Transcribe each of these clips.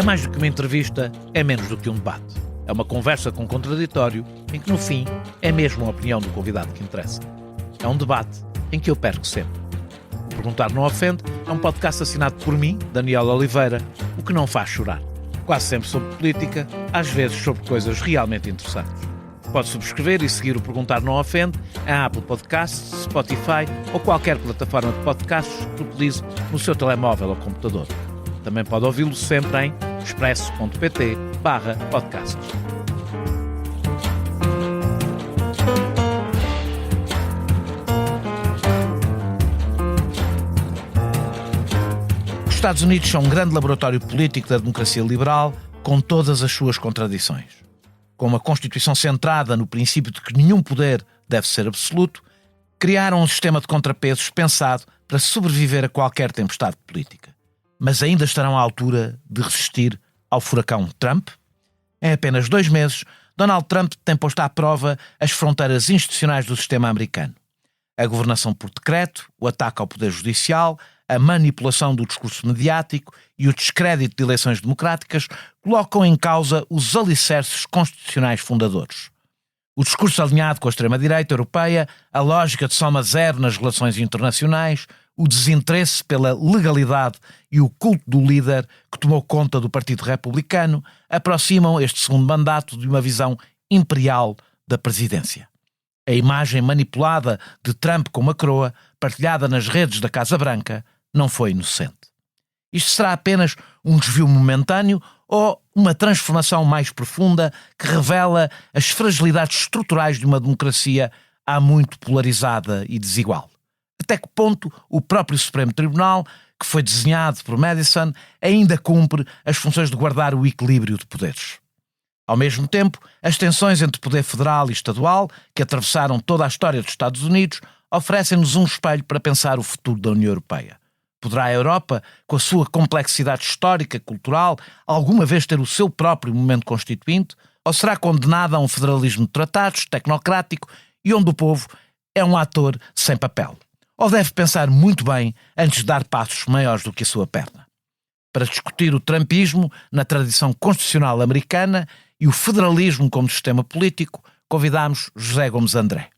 É mais do que uma entrevista, é menos do que um debate. É uma conversa com contraditório, em que no fim é mesmo a opinião do convidado que interessa. É um debate em que eu perco sempre. O Perguntar Não Ofende é um podcast assinado por mim, Daniel Oliveira, o que não faz chorar. Quase sempre sobre política, às vezes sobre coisas realmente interessantes. Pode subscrever e seguir o Perguntar Não Ofende em Apple Podcasts, Spotify ou qualquer plataforma de podcasts que utilize no seu telemóvel ou computador. Também pode ouvi-lo sempre em expresso.pt/podcasts. Os Estados Unidos são um grande laboratório político da democracia liberal, com todas as suas contradições. Com uma Constituição centrada no princípio de que nenhum poder deve ser absoluto, criaram um sistema de contrapesos pensado para sobreviver a qualquer tempestade política. Mas ainda estarão à altura de resistir ao furacão Trump? Em apenas 2 meses, Donald Trump tem posto à prova as fronteiras institucionais do sistema americano. A governação por decreto, o ataque ao poder judicial, a manipulação do discurso mediático e o descrédito de eleições democráticas colocam em causa os alicerces constitucionais fundadores. O discurso alinhado com a extrema-direita europeia, a lógica de soma zero nas relações internacionais, o desinteresse pela legalidade e o culto do líder que tomou conta do Partido Republicano aproximam este segundo mandato de uma visão imperial da presidência. A imagem manipulada de Trump com uma coroa, partilhada nas redes da Casa Branca, não foi inocente. Isto será apenas um desvio momentâneo ou uma transformação mais profunda que revela as fragilidades estruturais de uma democracia há muito polarizada e desigual? Até que ponto o próprio Supremo Tribunal, que foi desenhado por Madison, ainda cumpre as funções de guardar o equilíbrio de poderes? Ao mesmo tempo, as tensões entre poder federal e estadual, que atravessaram toda a história dos Estados Unidos, oferecem-nos um espelho para pensar o futuro da União Europeia. Poderá a Europa, com a sua complexidade histórica e cultural, alguma vez ter o seu próprio momento constituinte, ou será condenada a um federalismo de tratados, tecnocrático, e onde o povo é um ator sem papel? Ou deve pensar muito bem antes de dar passos maiores do que a sua perna? Para discutir o trumpismo na tradição constitucional americana e o federalismo como sistema político, convidámos José Gomes André.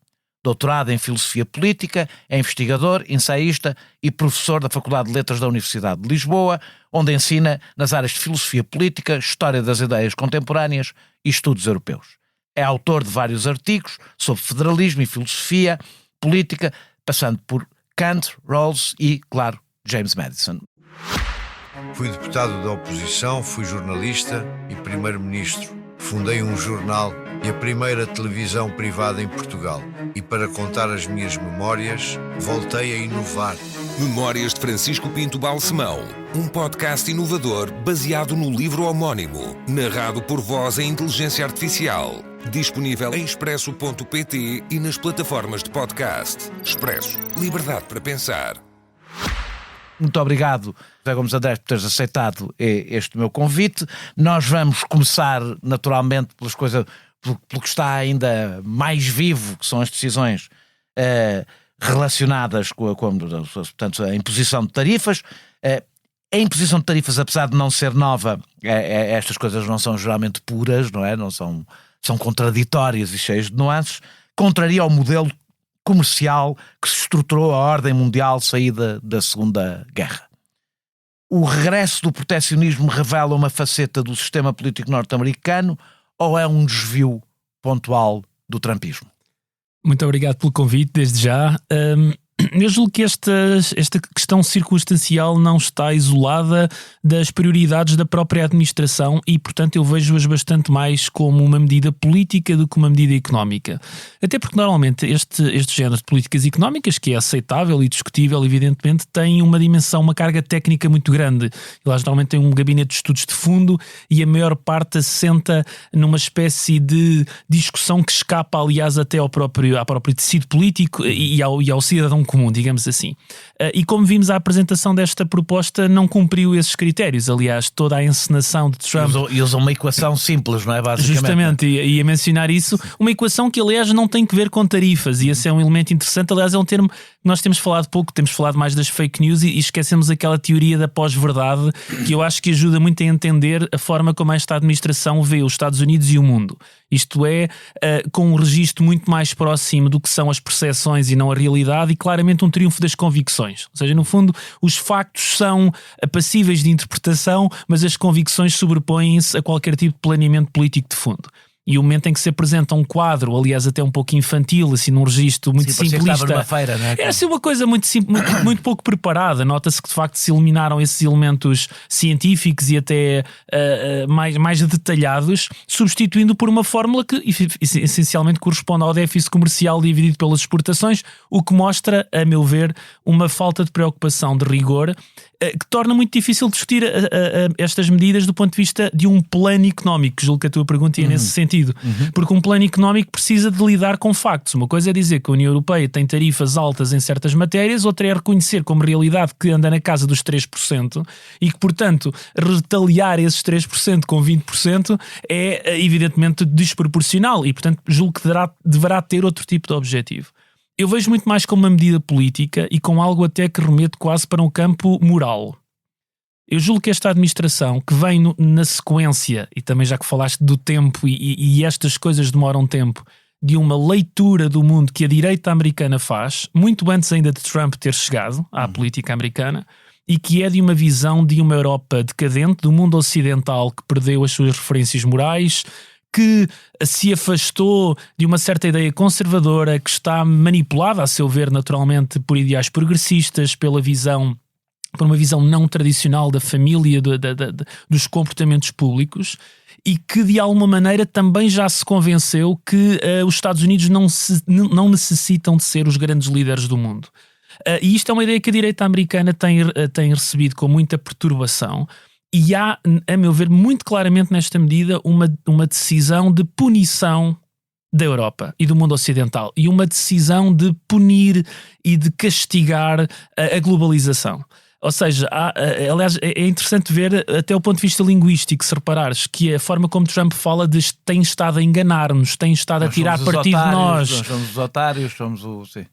Doutorado em Filosofia Política, é investigador, ensaísta e professor da Faculdade de Letras da Universidade de Lisboa, onde ensina nas áreas de Filosofia Política, História das Ideias Contemporâneas e Estudos Europeus. É autor de vários artigos sobre federalismo e filosofia política, passando por Kant, Rawls e, claro, James Madison. Fui deputado da oposição, fui jornalista e primeiro-ministro. Fundei um jornal e a primeira televisão privada em Portugal. E para contar as minhas memórias, voltei a inovar. Memórias de Francisco Pinto Balsemão, um podcast inovador baseado no livro homónimo, narrado por voz em inteligência artificial. Disponível em expresso.pt e nas plataformas de podcast. Expresso. Liberdade para pensar. Muito obrigado, José Gomes André, por teres aceitado este meu convite. Nós vamos começar, naturalmente, pelo que está ainda mais vivo, que são as decisões relacionadas portanto, a imposição de tarifas. A imposição de tarifas, apesar de não ser nova, estas coisas não são geralmente puras, não é? Não são contraditórias e cheias de nuances. Contraria ao modelo comercial que se estruturou a ordem mundial saída da Segunda Guerra. O regresso do protecionismo revela uma faceta do sistema político norte-americano ou é um desvio pontual do trumpismo? Muito obrigado pelo convite, desde já. Eu julgo que esta questão circunstancial não está isolada das prioridades da própria administração e, portanto, eu vejo-as bastante mais como uma medida política do que uma medida económica. Até porque, normalmente, este género de políticas económicas, que é aceitável e discutível, evidentemente, tem uma dimensão, uma carga técnica muito grande. Elas normalmente têm um gabinete de estudos de fundo e a maior parte assenta numa espécie de discussão que escapa, aliás, até ao próprio tecido político e ao cidadão comum, digamos assim. E como vimos, a apresentação desta proposta não cumpriu esses critérios. Aliás, toda a encenação de Trump... E usam uma equação simples, não é? Basicamente. Justamente, ia mencionar isso. Uma equação que, aliás, não tem que ver com tarifas, e esse é um elemento interessante. Aliás, é um termo nós temos falado pouco, temos falado mais das fake news e esquecemos aquela teoria da pós-verdade, que eu acho que ajuda muito a entender a forma como esta administração vê os Estados Unidos e o mundo. Isto é, com um registro muito mais próximo do que são as percepções e não a realidade, e claramente um triunfo das convicções. Ou seja, no fundo, os factos são passíveis de interpretação, mas as convicções sobrepõem-se a qualquer tipo de planeamento político de fundo. E o momento em que se apresenta um quadro, aliás até um pouco infantil, assim num registro muito simplista, numa feira, não é? É assim uma coisa muito, muito pouco preparada. Nota-se que de facto se eliminaram esses elementos científicos e até mais detalhados, substituindo por uma fórmula que essencialmente corresponde ao déficit comercial dividido pelas exportações, o que mostra, a meu ver, uma falta de preocupação de rigor, que torna muito difícil discutir estas medidas do ponto de vista de um plano económico. Julgo que a tua pergunta ia nesse sentido. Porque um plano económico precisa de lidar com factos. Uma coisa é dizer que a União Europeia tem tarifas altas em certas matérias, outra é reconhecer como realidade que anda na casa dos 3% e que, portanto, retaliar esses 3% com 20% é evidentemente desproporcional e, portanto, julgo que deverá ter outro tipo de objetivo. Eu vejo muito mais como uma medida política e com algo até que remete quase para um campo moral. Eu julgo que esta administração, que vem na sequência, e também já que falaste do tempo e estas coisas demoram tempo, de uma leitura do mundo que a direita americana faz, muito antes ainda de Trump ter chegado à política americana, e que é de uma visão de uma Europa decadente, do mundo ocidental que perdeu as suas referências morais, que se afastou de uma certa ideia conservadora, que está manipulada, a seu ver, naturalmente, por ideais progressistas, por uma visão não tradicional da família, dos comportamentos públicos, e que de alguma maneira também já se convenceu que os Estados Unidos não necessitam de ser os grandes líderes do mundo. E isto é uma ideia que a direita americana tem recebido com muita perturbação. E há, a meu ver, muito claramente nesta medida uma decisão de punição da Europa e do mundo ocidental e uma decisão de punir e de castigar a globalização. Ou seja, aliás, é interessante ver até o ponto de vista linguístico, se reparares, que a forma como Trump fala de tem estado a enganar-nos, tem estado a tirar partido de nós. Nós somos os otários, somos o... Sim.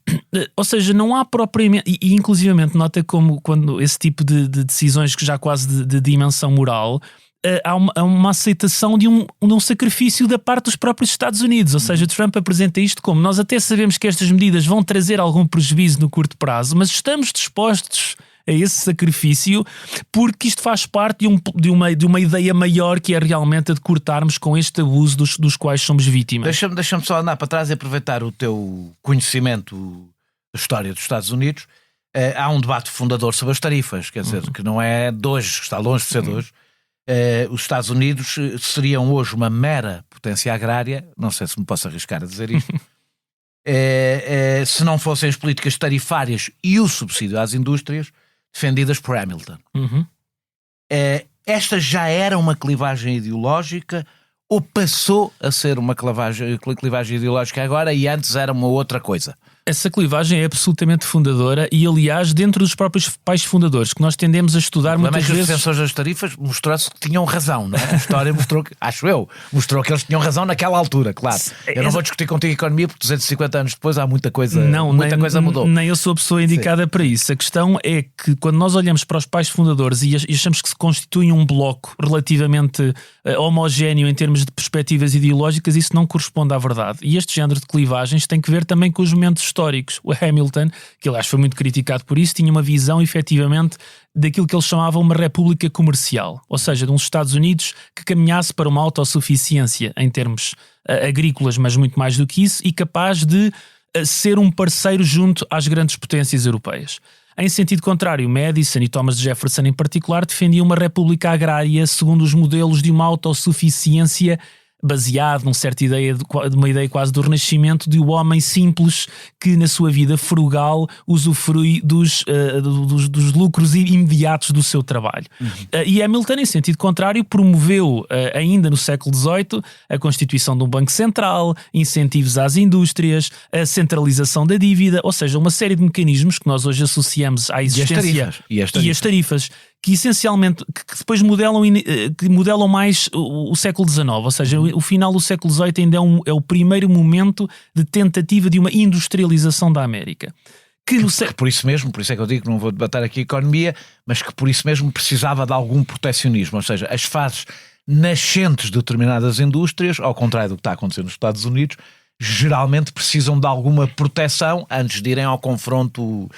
Ou seja, não há propriamente... E inclusivamente nota como quando esse tipo de decisões que já quase de dimensão moral... Há uma aceitação de um sacrifício da parte dos próprios Estados Unidos. Ou seja, Trump apresenta isto como nós até sabemos que estas medidas vão trazer algum prejuízo no curto prazo, mas estamos dispostos a esse sacrifício porque isto faz parte de uma ideia maior, que é realmente a de cortarmos com este abuso dos quais somos vítimas. Deixa-me só andar para trás e aproveitar o teu conhecimento da história dos Estados Unidos. Há um debate fundador sobre as tarifas, quer dizer, que não é de hoje, está longe de ser de hoje. Os Estados Unidos seriam hoje uma mera potência agrária, não sei se me posso arriscar a dizer isto, se não fossem as políticas tarifárias e o subsídio às indústrias defendidas por Hamilton. Esta já era uma clivagem ideológica ou passou a ser uma clivagem ideológica agora e antes era uma outra coisa? Essa clivagem é absolutamente fundadora e, aliás, dentro dos próprios pais fundadores, que nós tendemos a estudar muitas vezes... Os defensores das tarifas mostrou-se que tinham razão, não é? A história mostrou que, mostrou que eles tinham razão naquela altura, claro. Eu não vou discutir contigo economia porque 250 anos depois há muita coisa, coisa mudou. Nem eu sou a pessoa indicada para isso. A questão é que quando nós olhamos para os pais fundadores e achamos que se constituem um bloco relativamente homogéneo em termos de perspectivas ideológicas, isso não corresponde à verdade. E este género de clivagens tem que ver também com os momentos históricos. O Hamilton, que aliás foi muito criticado por isso, tinha uma visão efetivamente daquilo que ele chamava uma república comercial, ou seja, de uns Estados Unidos que caminhasse para uma autossuficiência em termos agrícolas, mas muito mais do que isso, e capaz de ser um parceiro junto às grandes potências europeias. Em sentido contrário, Madison e Thomas Jefferson em particular defendiam uma república agrária segundo os modelos de uma autossuficiência baseado numa certa ideia, de uma ideia quase do renascimento, de um homem simples que na sua vida frugal usufrui dos lucros imediatos do seu trabalho. E Hamilton, em sentido contrário, promoveu ainda no século XVIII a constituição de um banco central, incentivos às indústrias, a centralização da dívida, ou seja, uma série de mecanismos que nós hoje associamos à existência e as tarifas. Que essencialmente, que depois modelam mais o século XIX, ou seja, o final do século XVIII ainda é o primeiro momento de tentativa de uma industrialização da América, Que por isso é que eu digo que não vou debater aqui a economia, mas que por isso mesmo precisava de algum proteccionismo, ou seja, as fases nascentes de determinadas indústrias, ao contrário do que está acontecendo nos Estados Unidos, geralmente precisam de alguma proteção antes de irem ao confronto,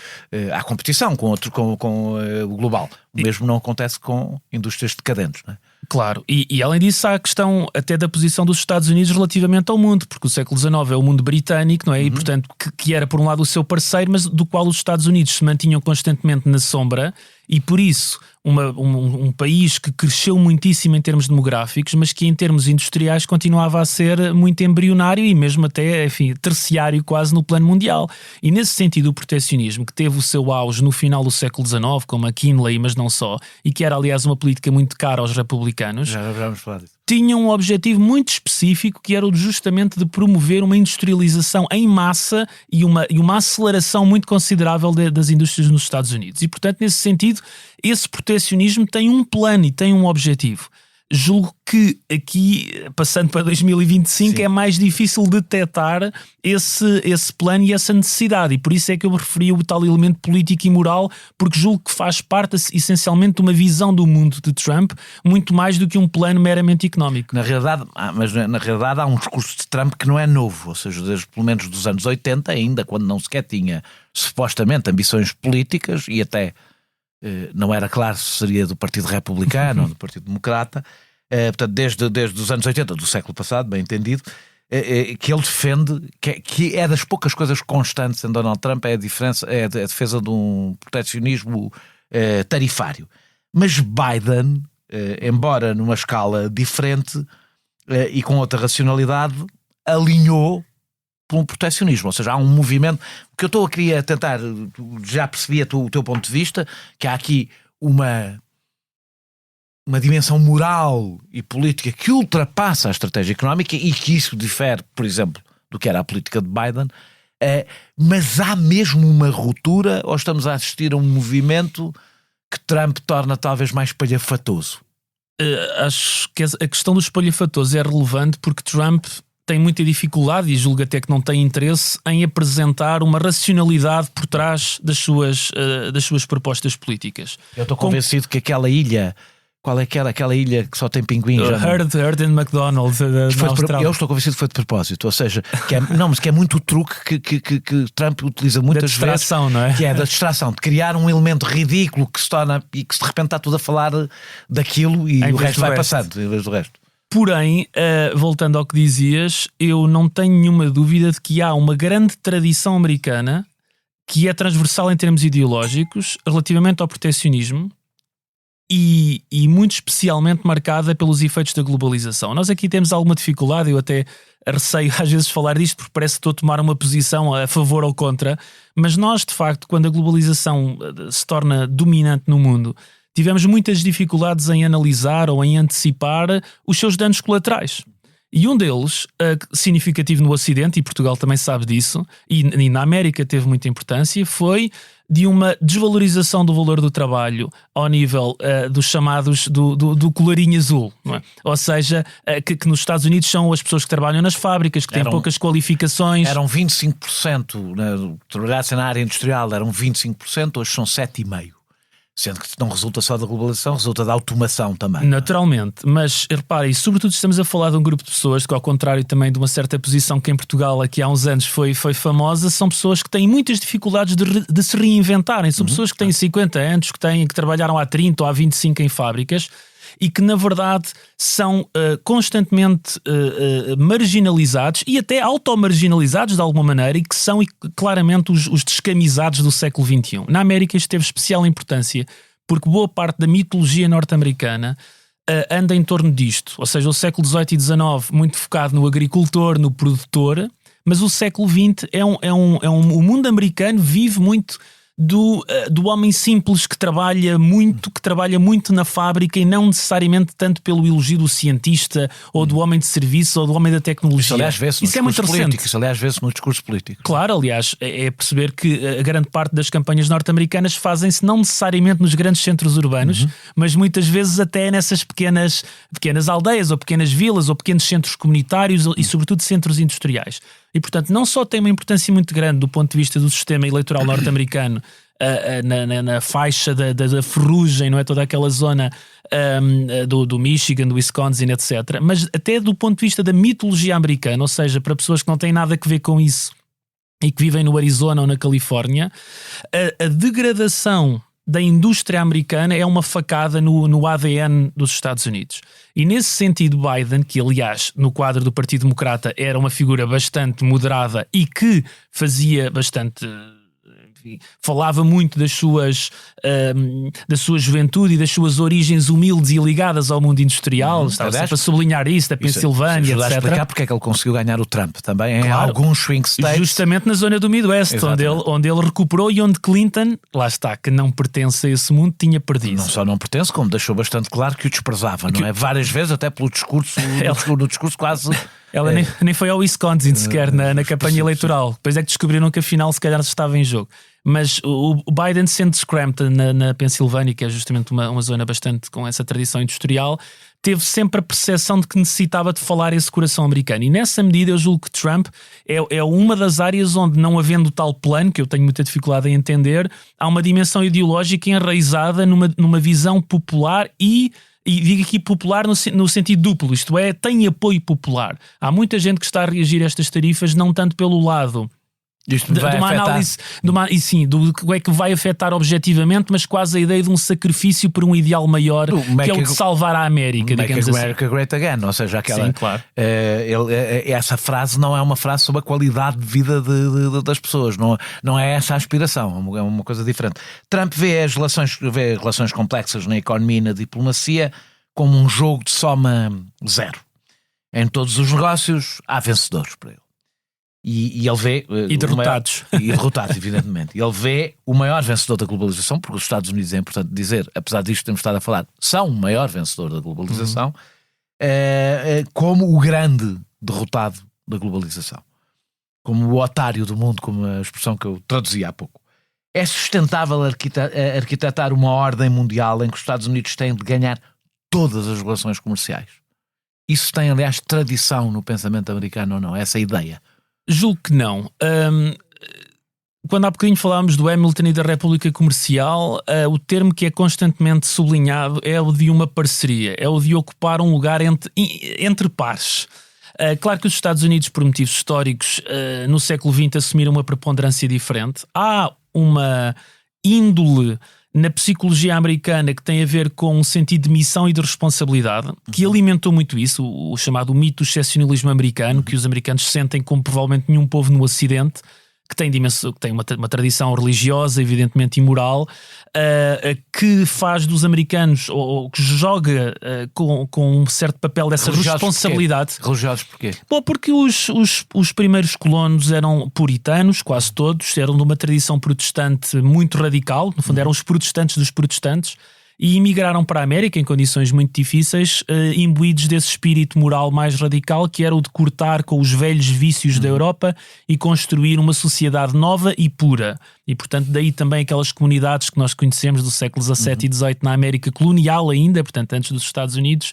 à competição com o global. O mesmo não acontece com indústrias decadentes, não é? Claro, e além disso há a questão até da posição dos Estados Unidos relativamente ao mundo, porque o século XIX é o mundo britânico, não é? E portanto que era por um lado o seu parceiro, mas do qual os Estados Unidos se mantinham constantemente na sombra, e por isso um país que cresceu muitíssimo em termos demográficos, mas que em termos industriais continuava a ser muito embrionário e mesmo até, enfim, terciário quase no plano mundial. E nesse sentido o proteccionismo, que teve o seu auge no final do século XIX, com McKinley, mas não só, e que era aliás uma política muito cara aos republicanos, já vamos falar disso, tinha um objetivo muito específico, que era justamente de promover uma industrialização em massa e uma aceleração muito considerável das indústrias nos Estados Unidos. E, portanto, nesse sentido, esse proteccionismo tem um plano e tem um objetivo. Julgo que aqui, passando para 2025, é mais difícil detectar esse plano e essa necessidade, e por isso é que eu me referi ao tal elemento político e moral, porque julgo que faz parte essencialmente de uma visão do mundo de Trump, muito mais do que um plano meramente económico. Na realidade há um discurso de Trump que não é novo, ou seja, desde pelo menos dos anos 80, ainda quando não sequer tinha supostamente ambições políticas, e até não era claro se seria do Partido Republicano ou do Partido Democrata, portanto, desde os anos 80 do século passado, bem entendido, que ele defende, que é das poucas coisas constantes em Donald Trump, é a defesa de um proteccionismo tarifário. Mas Biden, embora numa escala diferente e com outra racionalidade, alinhou por um proteccionismo, ou seja, há um movimento. O que eu queria tentar, já percebi o teu ponto de vista, que há aqui uma dimensão moral e política que ultrapassa a estratégia económica, e que isso difere, por exemplo, do que era a política de Biden, mas há mesmo uma ruptura, ou estamos a assistir a um movimento que Trump torna talvez mais espalhafatoso? Acho que a questão do espalhafatoso é relevante, porque Trump tem muita dificuldade, e julgo até que não tem interesse, em apresentar uma racionalidade por trás das suas propostas políticas. Eu estou convencido que aquela ilha, qual é que era aquela ilha que só tem pinguins? Heard and McDonald, na Austrália. Eu estou convencido que foi de propósito, ou seja, mas que é muito o truque que Trump utiliza muitas vezes, não é? Que é da distração, de criar um elemento ridículo que se torna, e que de repente está tudo a falar daquilo e o resto vai passando em vez do resto. Porém, voltando ao que dizias, eu não tenho nenhuma dúvida de que há uma grande tradição americana que é transversal em termos ideológicos relativamente ao proteccionismo, e muito especialmente marcada pelos efeitos da globalização. Nós aqui temos alguma dificuldade, eu até receio às vezes falar disto, porque parece que estou a tomar uma posição a favor ou contra, mas nós, de facto, quando a globalização se torna dominante no mundo, tivemos muitas dificuldades em analisar ou em antecipar os seus danos colaterais. E um deles, significativo no Ocidente, e Portugal também sabe disso, e na América teve muita importância, foi de uma desvalorização do valor do trabalho ao nível dos chamados do colarinho azul, não é? Ou seja, que nos Estados Unidos são as pessoas que trabalham nas fábricas, que têm poucas qualificações. Eram 25%, trabalhassem na área industrial eram 25%, hoje são 7,5%. Sendo que não resulta só da globalização, resulta da automação também. Naturalmente, mas repare, e sobretudo estamos a falar de um grupo de pessoas que, ao contrário também de uma certa posição que em Portugal aqui há uns anos foi famosa, são pessoas que têm muitas dificuldades de se reinventarem. São pessoas que têm 50 anos, que trabalharam há 30 ou há 25 em fábricas, e que na verdade são constantemente marginalizados e até automarginalizados de alguma maneira, e que são claramente os descamisados do século XXI. Na América isto teve especial importância porque boa parte da mitologia norte-americana anda em torno disto, ou seja, o século XVIII e XIX muito focado no agricultor, no produtor, mas o século XX o mundo americano vive muito do homem simples que trabalha muito na fábrica, e não necessariamente tanto pelo elogio do cientista ou do homem de serviço ou do homem da tecnologia. Isso, aliás, vê-se isso é muito recente. Isso, aliás, vê-se no discurso político. Claro, aliás, é perceber que a grande parte das campanhas norte-americanas fazem-se não necessariamente nos grandes centros urbanos, mas muitas vezes até nessas pequenas aldeias ou pequenas vilas ou pequenos centros comunitários e sobretudo centros industriais. e, portanto, não só tem uma importância muito grande do ponto de vista do sistema eleitoral norte-americano, na faixa da ferrugem, não é? Toda aquela zona do Michigan, do Wisconsin, etc. Mas até do ponto de vista da mitologia americana, ou seja, para pessoas que não têm nada a ver com isso e que vivem no Arizona ou na Califórnia, a degradação da indústria americana é uma facada no ADN dos Estados Unidos. E nesse sentido, Biden, que aliás no quadro do Partido Democrata era uma figura bastante moderada e que fazia bastante... falava muito da sua juventude e das suas origens humildes e ligadas ao mundo industrial, estava sempre a sublinhar isso, da Pensilvânia, etc. A explicar porque é que ele conseguiu ganhar o Trump também em alguns swing states. Justamente na zona do Midwest, onde ele recuperou e onde Clinton, lá está, que não pertence a esse mundo, tinha perdido. Não só não pertence, como deixou bastante claro que o desprezava, não é? Várias vezes, até pelo discurso, no discurso quase... Ela nem foi ao Wisconsin sequer na campanha eleitoral. Depois é que descobriram que afinal se calhar estava em jogo. Mas o Biden, sendo de Scranton na Pensilvânia, que é justamente uma zona bastante com essa tradição industrial, teve sempre a percepção de que necessitava de falar esse coração americano. E nessa medida eu julgo que Trump é uma das áreas onde, não havendo tal plano, que eu tenho muita dificuldade em entender, há uma dimensão ideológica enraizada numa visão popular e digo aqui popular no sentido duplo, isto é, tem apoio popular. Há muita gente que está a reagir a estas tarifas não tanto pelo lado de uma análise do que é que vai afetar objetivamente, mas quase a ideia de um sacrifício por um ideal maior, que é o de salvar a América, digamos assim. Make America Great Again, ou seja, aquela, sim, claro. Essa frase não é uma frase sobre a qualidade de vida das pessoas, não é essa a aspiração, é uma coisa diferente. Trump vê relações complexas na economia e na diplomacia como um jogo de soma zero. Em todos os negócios há vencedores para ele. E ele vê... E derrotados. E derrotados, evidentemente. Ele vê o maior vencedor da globalização, porque os Estados Unidos, é importante dizer, apesar disto que temos estado a falar, são o maior vencedor da globalização, como o grande derrotado da globalização. Como o otário do mundo, como a expressão que eu traduzi há pouco. É sustentável arquitetar uma ordem mundial em que os Estados Unidos têm de ganhar todas as relações comerciais. Isso tem, aliás, tradição no pensamento americano ou não? Essa ideia? Julgo que não. Quando há bocadinho falámos do Hamilton e da República Comercial, o termo que é constantemente sublinhado é o de uma parceria, é o de ocupar um lugar entre pares. Claro que os Estados Unidos, por motivos históricos, no século XX assumiram uma preponderância diferente. Há uma índole na psicologia americana que tem a ver com um sentido de missão e de responsabilidade, que alimentou muito isso, o chamado mito do excepcionalismo americano, que os americanos sentem como provavelmente nenhum povo no Ocidente, que tem uma tradição religiosa, evidentemente, e moral, que faz dos americanos, ou que joga com um certo papel dessa responsabilidade. Religiosos porquê? Bom, porque os primeiros colonos eram puritanos, quase todos, eram de uma tradição protestante muito radical, no fundo eram os protestantes dos protestantes, e emigraram para a América em condições muito difíceis, imbuídos desse espírito moral mais radical, que era o de cortar com os velhos vícios da Europa e construir uma sociedade nova e pura. E, portanto, daí também aquelas comunidades que nós conhecemos do século XVII e XVIII na América colonial ainda, portanto, antes dos Estados Unidos,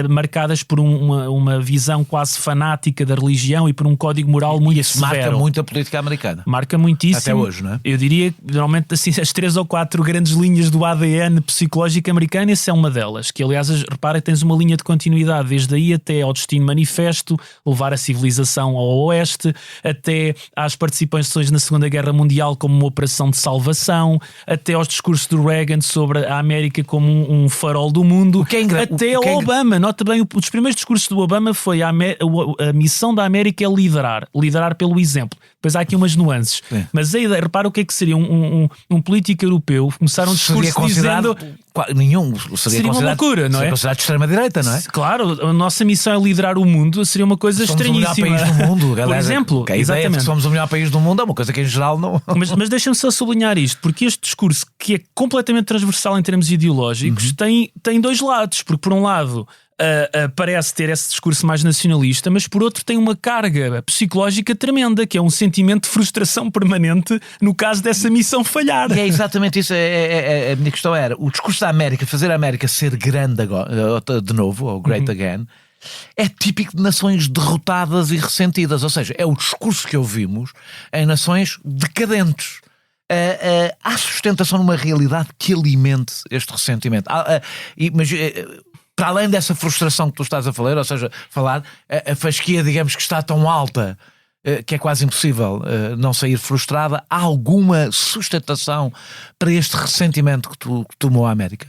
marcadas por uma visão quase fanática da religião e por um código moral muito severo. Marca muito a política americana. Marca muitíssimo. Até hoje, não é? Eu diria, normalmente, assim, as 3 ou 4 grandes linhas do ADN psicológico americano, essa é uma delas, que, aliás, repara, tens uma linha de continuidade desde aí até ao Destino Manifesto, levar a civilização ao Oeste, até às participações na Segunda Guerra Mundial como uma operação de salvação, até aos discursos do Reagan sobre a América como um farol do mundo, até ao Obama. Nota bem, um dos primeiros discursos do Obama foi a missão da América é liderar pelo exemplo. Depois há aqui umas nuances. Sim. Mas a ideia, repara o que é que seria um político europeu começar um discurso dizendo... Seria uma loucura, não é? Seria considerado de extrema-direita, não é? Claro, a nossa missão é liderar o mundo, seria uma coisa estranhíssima. Somos o melhor país do mundo, galera. Por exemplo, a ideia de que somos o melhor país do mundo é uma coisa que em geral não... Mas deixa-me só sublinhar isto, porque este discurso, que é completamente transversal em termos ideológicos, tem 2 lados. Porque por um lado... parece ter esse discurso mais nacionalista, mas por outro tem uma carga psicológica tremenda, que é um sentimento de frustração permanente no caso dessa missão falhar. E é exatamente isso. A minha questão era o discurso da América, fazer a América ser grande agora, de novo, ou Great Again, é típico de nações derrotadas e ressentidas. Ou seja, é o discurso que ouvimos em nações decadentes. Há sustentação numa realidade que alimente este ressentimento. Mas para além dessa frustração que tu estás a falar, ou seja, a fasquia, digamos, que está tão alta que é quase impossível não sair frustrada, há alguma sustentação para este ressentimento que tomou a América?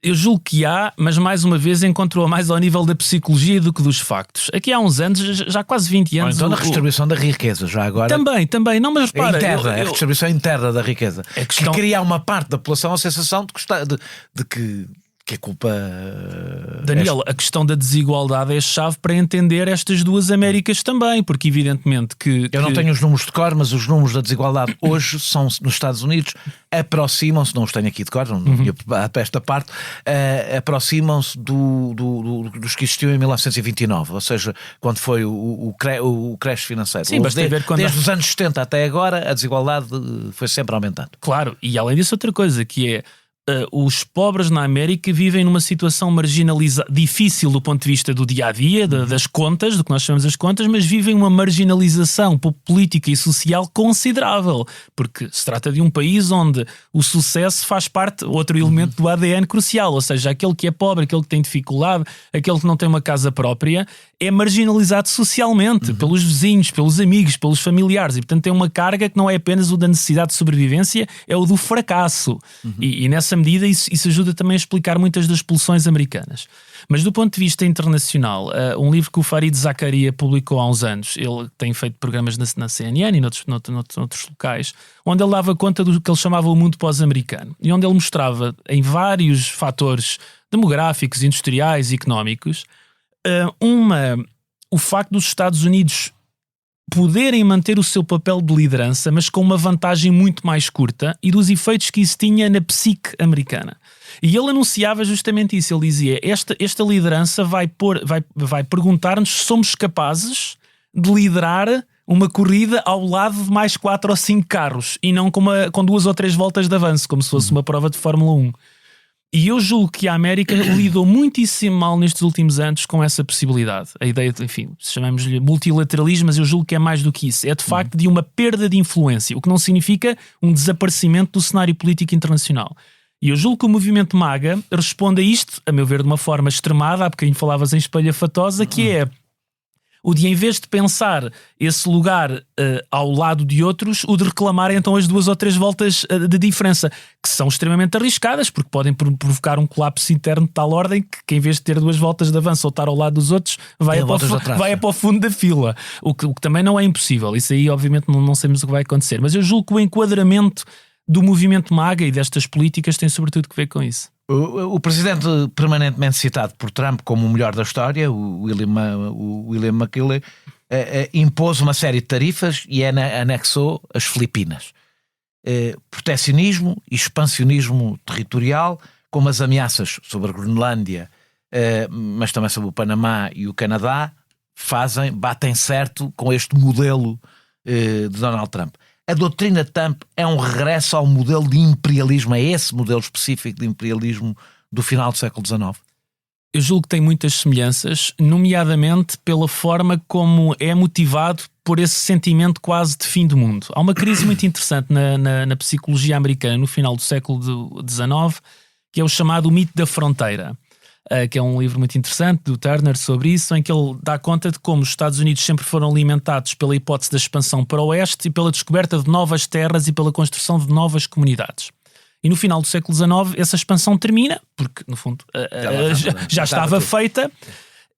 Eu julgo que há, mas mais uma vez encontrou mais ao nível da psicologia do que dos factos. Aqui há uns anos, já quase 20 anos... Ou então na redistribuição da riqueza, já agora... Também. Não, mas repara... A redistribuição interna da riqueza. Que cria uma parte da população a sensação de que a culpa... Daniel, a questão da desigualdade é a chave para entender estas duas Américas também, porque evidentemente que... Eu não tenho os números de cor, mas os números da desigualdade hoje são nos Estados Unidos, aproximam-se, não os tenho aqui de cor, não ia para esta parte, aproximam-se dos que existiam em 1929, ou seja, quando foi o crash financeiro. Sim, basta ver desde os anos 70 até agora, a desigualdade foi sempre aumentando. Claro, e além disso outra coisa, que é os pobres na América vivem numa situação marginalizada, difícil do ponto de vista do dia-a-dia, das contas, do que nós chamamos as contas, mas vivem uma marginalização política e social considerável, porque se trata de um país onde o sucesso faz parte, outro elemento do ADN crucial, ou seja, aquele que é pobre, aquele que tem dificuldade, aquele que não tem uma casa própria, é marginalizado socialmente, pelos vizinhos, pelos amigos, pelos familiares, e portanto tem uma carga que não é apenas o da necessidade de sobrevivência, é o do fracasso. E nessa medida isso ajuda também a explicar muitas das expulsões americanas. Mas do ponto de vista internacional, um livro que o Farid Zakaria publicou há uns anos, ele tem feito programas na CNN e noutros locais, onde ele dava conta do que ele chamava o mundo pós-americano, e onde ele mostrava em vários fatores demográficos, industriais e económicos, o facto dos Estados Unidos poderem manter o seu papel de liderança, mas com uma vantagem muito mais curta, e dos efeitos que isso tinha na psique americana. E ele anunciava justamente isso. Ele dizia, esta liderança vai perguntar-nos se somos capazes de liderar uma corrida ao lado de mais 4 ou 5 carros, e não com 2 ou 3 voltas de avanço, como se fosse uma prova de Fórmula 1. E eu julgo que a América lidou muitíssimo mal nestes últimos anos com essa possibilidade. A ideia de, enfim, chamamos-lhe multilateralismo, mas eu julgo que é mais do que isso. É de facto de uma perda de influência, o que não significa um desaparecimento do cenário político internacional. E eu julgo que o movimento MAGA responde a isto, a meu ver, de uma forma extremada. Há bocadinho falavas em espalhafatosa, que é o de, em vez de pensar esse lugar ao lado de outros, o de reclamar então as 2 ou 3 voltas de diferença, que são extremamente arriscadas, porque podem provocar um colapso interno de tal ordem que em vez de ter 2 voltas de avanço ou estar ao lado dos outros, vai para o fundo da fila. O que também não é impossível. Isso aí, obviamente, não sabemos o que vai acontecer. Mas eu julgo que o enquadramento do movimento MAGA e destas políticas tem sobretudo que ver com isso. O presidente permanentemente citado por Trump como o melhor da história, o William McKinley, impôs uma série de tarifas e anexou as Filipinas. Protecionismo e expansionismo territorial, como as ameaças sobre a Groenlândia, mas também sobre o Panamá e o Canadá, batem certo com este modelo de Donald Trump. A doutrina Trump é um regresso ao modelo de imperialismo, é esse modelo específico de imperialismo do final do século XIX? Eu julgo que tem muitas semelhanças, nomeadamente pela forma como é motivado por esse sentimento quase de fim do mundo. Há uma crise muito interessante na psicologia americana no final do século XIX, que é o chamado mito da fronteira, que é um livro muito interessante do Turner sobre isso, em que ele dá conta de como os Estados Unidos sempre foram alimentados pela hipótese da expansão para o oeste e pela descoberta de novas terras e pela construção de novas comunidades. E no final do século XIX essa expansão termina, porque no fundo já estava feita,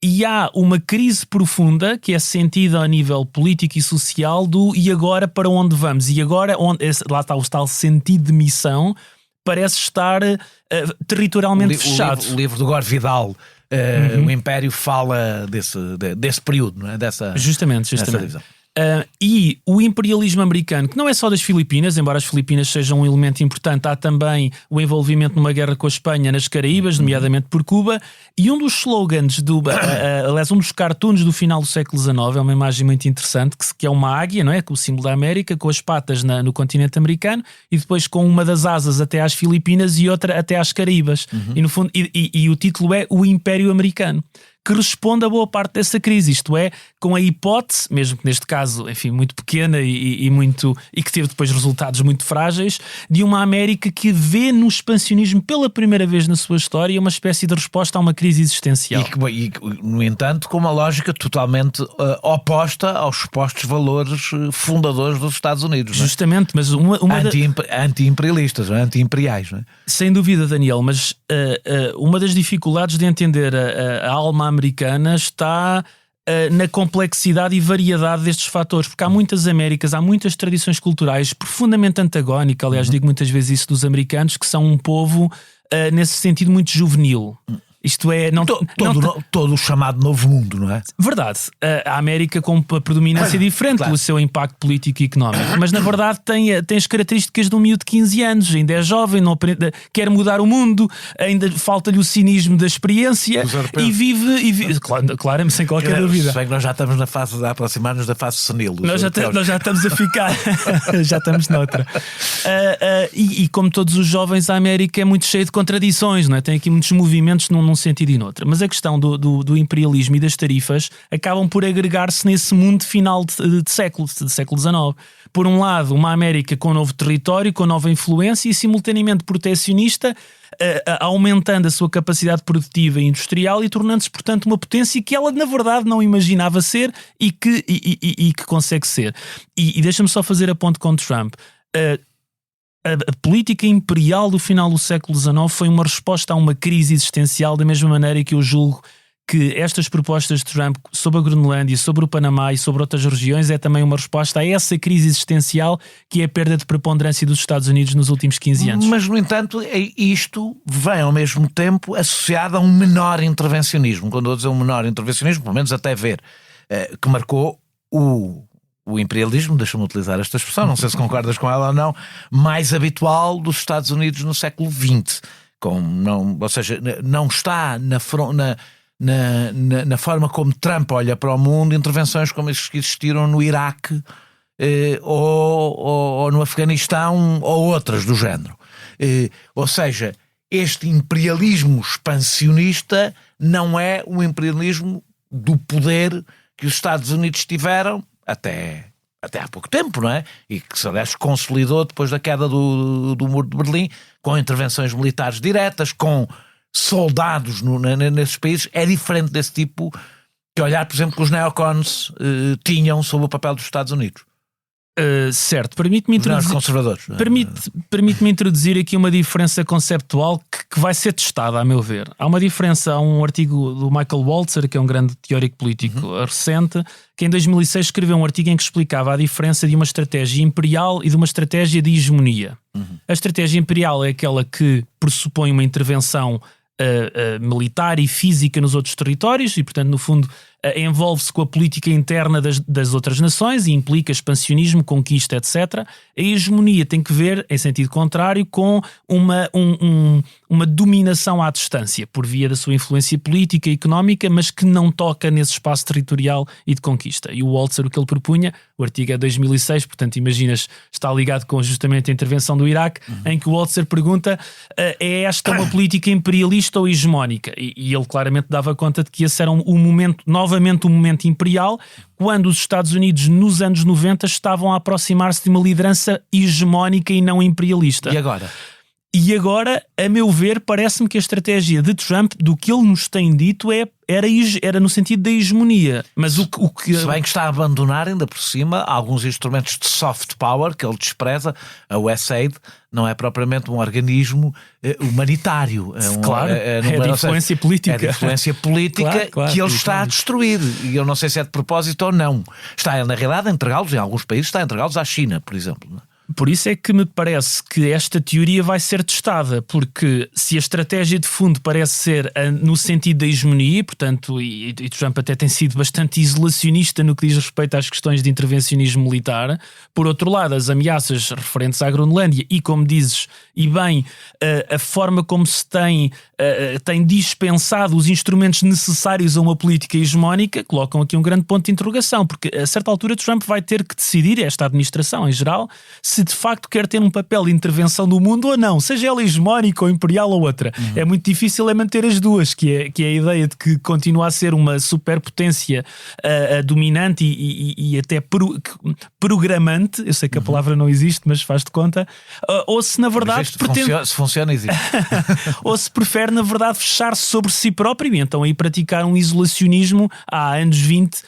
e há uma crise profunda que é sentida a nível político e social do e agora para onde vamos? E agora, lá está o tal sentido de missão, parece estar territorialmente fechado. O livro do Gore Vidal, o Império, fala desse período, não é? Justamente. E o imperialismo americano, que não é só das Filipinas, embora as Filipinas sejam um elemento importante, há também o envolvimento numa guerra com a Espanha nas Caraíbas, nomeadamente por Cuba, e um dos slogans, aliás, um dos cartoons do final do século XIX, é uma imagem muito interessante, que é uma águia, não é? Com o símbolo da América, com as patas no continente americano, e depois com uma das asas até às Filipinas e outra até às Caraíbas. E no fundo, e o título é O Império Americano, que responde a boa parte dessa crise, isto é, com a hipótese, mesmo que neste caso, enfim, muito pequena e que teve depois resultados muito frágeis, de uma América que vê no expansionismo pela primeira vez na sua história uma espécie de resposta a uma crise existencial. E no entanto, com uma lógica totalmente oposta aos supostos valores fundadores dos Estados Unidos. Justamente, mas anti-imperialistas, anti-imperiais. Não é? Sem dúvida, Daniel, mas uma das dificuldades de entender a alma americana está na complexidade e variedade destes fatores, porque há muitas Américas, há muitas tradições culturais profundamente antagónicas, aliás, digo muitas vezes isso dos americanos, que são um povo, nesse sentido, muito juvenil. Isto é... Todo o chamado Novo Mundo, não é? Verdade. A América com uma predominância diferente pelo seu impacto político e económico. Mas, na verdade, tem as características de um miúdo de 15 anos. Ainda é jovem, não aprende, quer mudar o mundo, ainda falta-lhe o cinismo da experiência e vive claro, sem qualquer dúvida. Se bem que nós já estamos na fase de aproximar-nos da fase senil. Nós já estamos a ficar... já estamos noutra. E como todos os jovens, a América é muito cheia de contradições, não é? Tem aqui muitos movimentos num sentido e noutra. Mas a questão do imperialismo e das tarifas acabam por agregar-se nesse mundo final de século XIX. Por um lado, uma América com novo território, com nova influência e simultaneamente protecionista, aumentando a sua capacidade produtiva e industrial e tornando-se, portanto, uma potência que ela, na verdade, não imaginava ser e que consegue ser. E deixa-me só fazer a ponte com Trump. A política imperial do final do século XIX foi uma resposta a uma crise existencial, da mesma maneira que eu julgo que estas propostas de Trump sobre a Groenlândia, sobre o Panamá e sobre outras regiões é também uma resposta a essa crise existencial que é a perda de preponderância dos Estados Unidos nos últimos 15 anos. Mas, no entanto, isto vem ao mesmo tempo associado a um menor intervencionismo. Quando eu dizer um menor intervencionismo, pelo menos até ver, que marcou o imperialismo, deixa-me utilizar esta expressão, não sei se concordas com ela ou não, mais habitual dos Estados Unidos no século XX. Ou seja, não está na forma como Trump olha para o mundo, intervenções como as que existiram no Iraque ou no Afeganistão ou outras do género. Ou seja, este imperialismo expansionista não é o imperialismo do poder que os Estados Unidos tiveram até há pouco tempo, não é? E que se aliás consolidou depois da queda do Muro de Berlim, com intervenções militares diretas, com soldados nesses países. É diferente desse tipo que olhar, por exemplo, que os neocons tinham sobre o papel dos Estados Unidos. Certo, permite-me introduzir, conservadores. Permite-me introduzir aqui uma diferença conceptual que vai ser testada, a meu ver. Há uma diferença, há um artigo do Michael Walzer, que é um grande teórico político recente, que em 2006 escreveu um artigo em que explicava a diferença de uma estratégia imperial e de uma estratégia de hegemonia. A estratégia imperial é aquela que pressupõe uma intervenção militar e física nos outros territórios e, portanto, no fundo, envolve-se com a política interna das outras nações e implica expansionismo, conquista, etc. A hegemonia tem que ver, em sentido contrário, com uma dominação à distância, por via da sua influência política e económica, mas que não toca nesse espaço territorial e de conquista. E o Walzer, o que ele propunha, o artigo é 2006, portanto, imaginas, está ligado com justamente a intervenção do Iraque, em que o Walzer pergunta, é esta uma política imperialista ou hegemónica? E ele claramente dava conta de que esse era novamente um momento imperial, quando os Estados Unidos, nos anos 90, estavam a aproximar-se de uma liderança hegemónica e não imperialista. E agora, a meu ver, parece-me que a estratégia de Trump, do que ele nos tem dito, era no sentido da hegemonia. Mas o que... Se bem que está a abandonar, ainda por cima, alguns instrumentos de soft power que ele despreza. A USAID não é propriamente um organismo humanitário. É de influência política. É de influência política que ele está a destruir. E eu não sei se é de propósito ou não. Está, na realidade, a entregá-los, em alguns países, está a entregá-los à China, por exemplo. Por isso é que me parece que esta teoria vai ser testada, porque se a estratégia de fundo parece ser no sentido da hegemonia, portanto, e Trump até tem sido bastante isolacionista no que diz respeito às questões de intervencionismo militar, por outro lado, as ameaças referentes à Groenlândia e, como dizes, e bem, a forma como se tem dispensado os instrumentos necessários a uma política hegemónica, colocam aqui um grande ponto de interrogação, porque a certa altura Trump vai ter que decidir, esta administração em geral, se se de facto quer ter um papel de intervenção no mundo ou não, seja ela hegemónica ou imperial ou outra. É muito difícil manter as duas, que é a ideia de que continua a ser uma superpotência dominante e até programante, eu sei que a palavra não existe, mas faz de conta, ou se na verdade pretende... se funciona, existe. ou se prefere na verdade fechar-se sobre si próprio e então aí praticar um isolacionismo há anos 20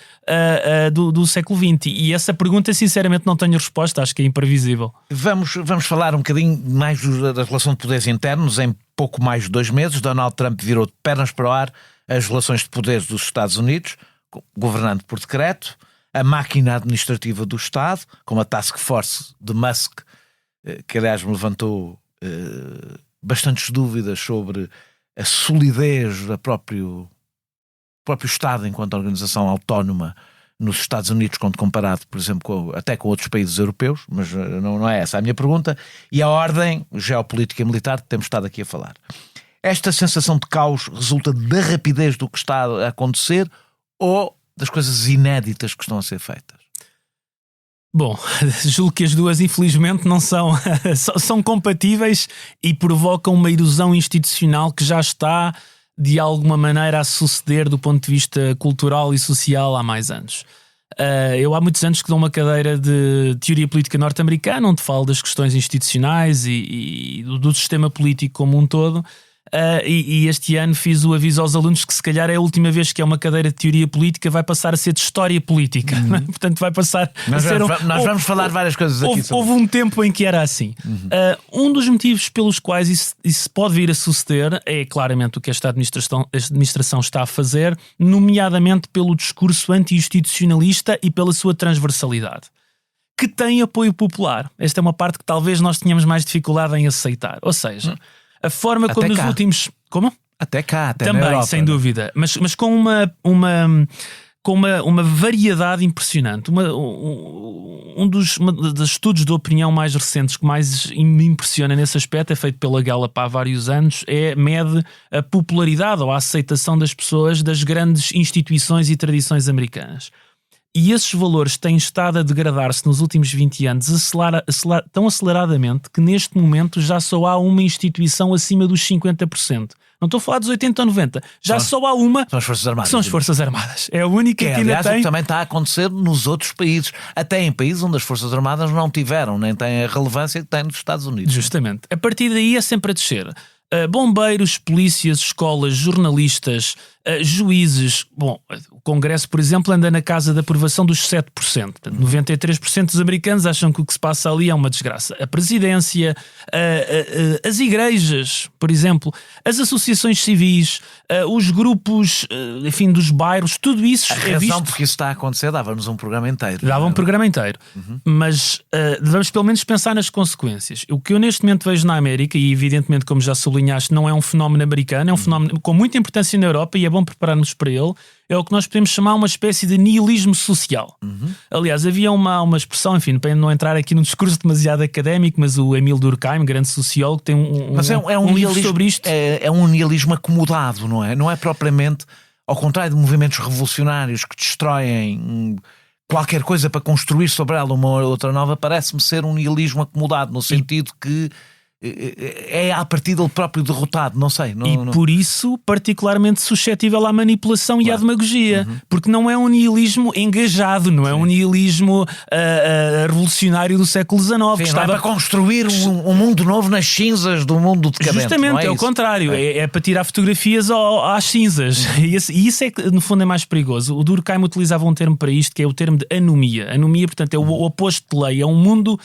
do século XX. E essa pergunta sinceramente não tenho resposta, acho que é imprevisível. Vamos falar um bocadinho mais da relação de poderes internos. Em pouco mais de 2 meses, Donald Trump virou de pernas para o ar as relações de poderes dos Estados Unidos, governando por decreto, a máquina administrativa do Estado, com a task force de Musk, que aliás me levantou bastantes dúvidas sobre a solidez do próprio Estado enquanto organização autónoma nos Estados Unidos, quando comparado, por exemplo, até com outros países europeus, mas não é essa a minha pergunta, e a ordem geopolítica e militar que temos estado aqui a falar. Esta sensação de caos resulta da rapidez do que está a acontecer ou das coisas inéditas que estão a ser feitas? Bom, julgo que as duas infelizmente não são compatíveis e provocam uma erosão institucional que já está de alguma maneira a suceder do ponto de vista cultural e social há mais anos. Eu há muitos anos que dou uma cadeira de teoria política norte-americana, onde falo das questões institucionais e do sistema político como um todo. E este ano fiz o aviso aos alunos que se calhar é a última vez que é uma cadeira de teoria política, vai passar a ser de história política. Portanto vai passar a ser... Nós vamos falar várias coisas aqui. Houve um tempo em que era assim. Um dos motivos pelos quais isso pode vir a suceder é claramente o que esta administração está a fazer, nomeadamente pelo discurso anti-institucionalista e pela sua transversalidade, que tem apoio popular. Esta é uma parte que talvez nós tenhamos mais dificuldade em aceitar. Ou seja... A forma como nos últimos... Como? Até cá, até também, na Europa, sem dúvida. Mas com uma variedade impressionante. Um dos estudos de opinião mais recentes que mais me impressiona nesse aspecto é feito pela Gallup há vários anos, mede a popularidade ou a aceitação das pessoas das grandes instituições e tradições americanas. E esses valores têm estado a degradar-se nos últimos 20 anos tão aceleradamente que neste momento já só há uma instituição acima dos 50%. Não estou a falar dos 80 ou 90. Já só há uma. São as Forças Armadas. São as Forças Armadas. É a única que ainda aliás, tem... o que também está a acontecer nos outros países. Até em países onde as Forças Armadas não tiveram, nem têm a relevância que têm nos Estados Unidos. Justamente. A partir daí é sempre a descer. Bombeiros, polícias, escolas, jornalistas, juízes. Bom, o Congresso, por exemplo, anda na casa da aprovação dos 7%. Portanto, 93% dos americanos acham que o que se passa ali é uma desgraça. A presidência, as igrejas, por exemplo, as associações civis, os grupos, enfim, dos bairros, tudo isso a é razão visto... porque isso está a acontecer dava-nos um programa inteiro. Dava um programa inteiro. Mas devemos pelo menos pensar nas consequências. O que eu neste momento vejo na América, e evidentemente, como já sublinhaste, não é um fenómeno americano, é um fenómeno com muita importância na Europa e é bom preparar-nos para ele, é o que nós podemos chamar uma espécie de nihilismo social. Aliás, havia uma expressão, enfim, para não entrar aqui num discurso demasiado académico, mas o Emile Durkheim, grande sociólogo, tem um livro sobre isto. É um nihilismo acomodado, não é? Não é propriamente, ao contrário de movimentos revolucionários que destroem qualquer coisa para construir sobre ela uma ou outra nova, parece-me ser um nihilismo acomodado, no sentido que é a partir dele próprio derrotado, não sei. Por isso, particularmente suscetível à manipulação e à demagogia, porque não é um nihilismo engajado, não é um nihilismo revolucionário do século XIX. Sim, não é para construir um mundo novo nas cinzas do mundo decadente. Justamente, é o contrário, é para tirar fotografias às cinzas. E isso é que, no fundo, é mais perigoso. O Durkheim utilizava um termo para isto, que é o termo de anomia. Anomia, portanto, é o oposto de lei, é um mundo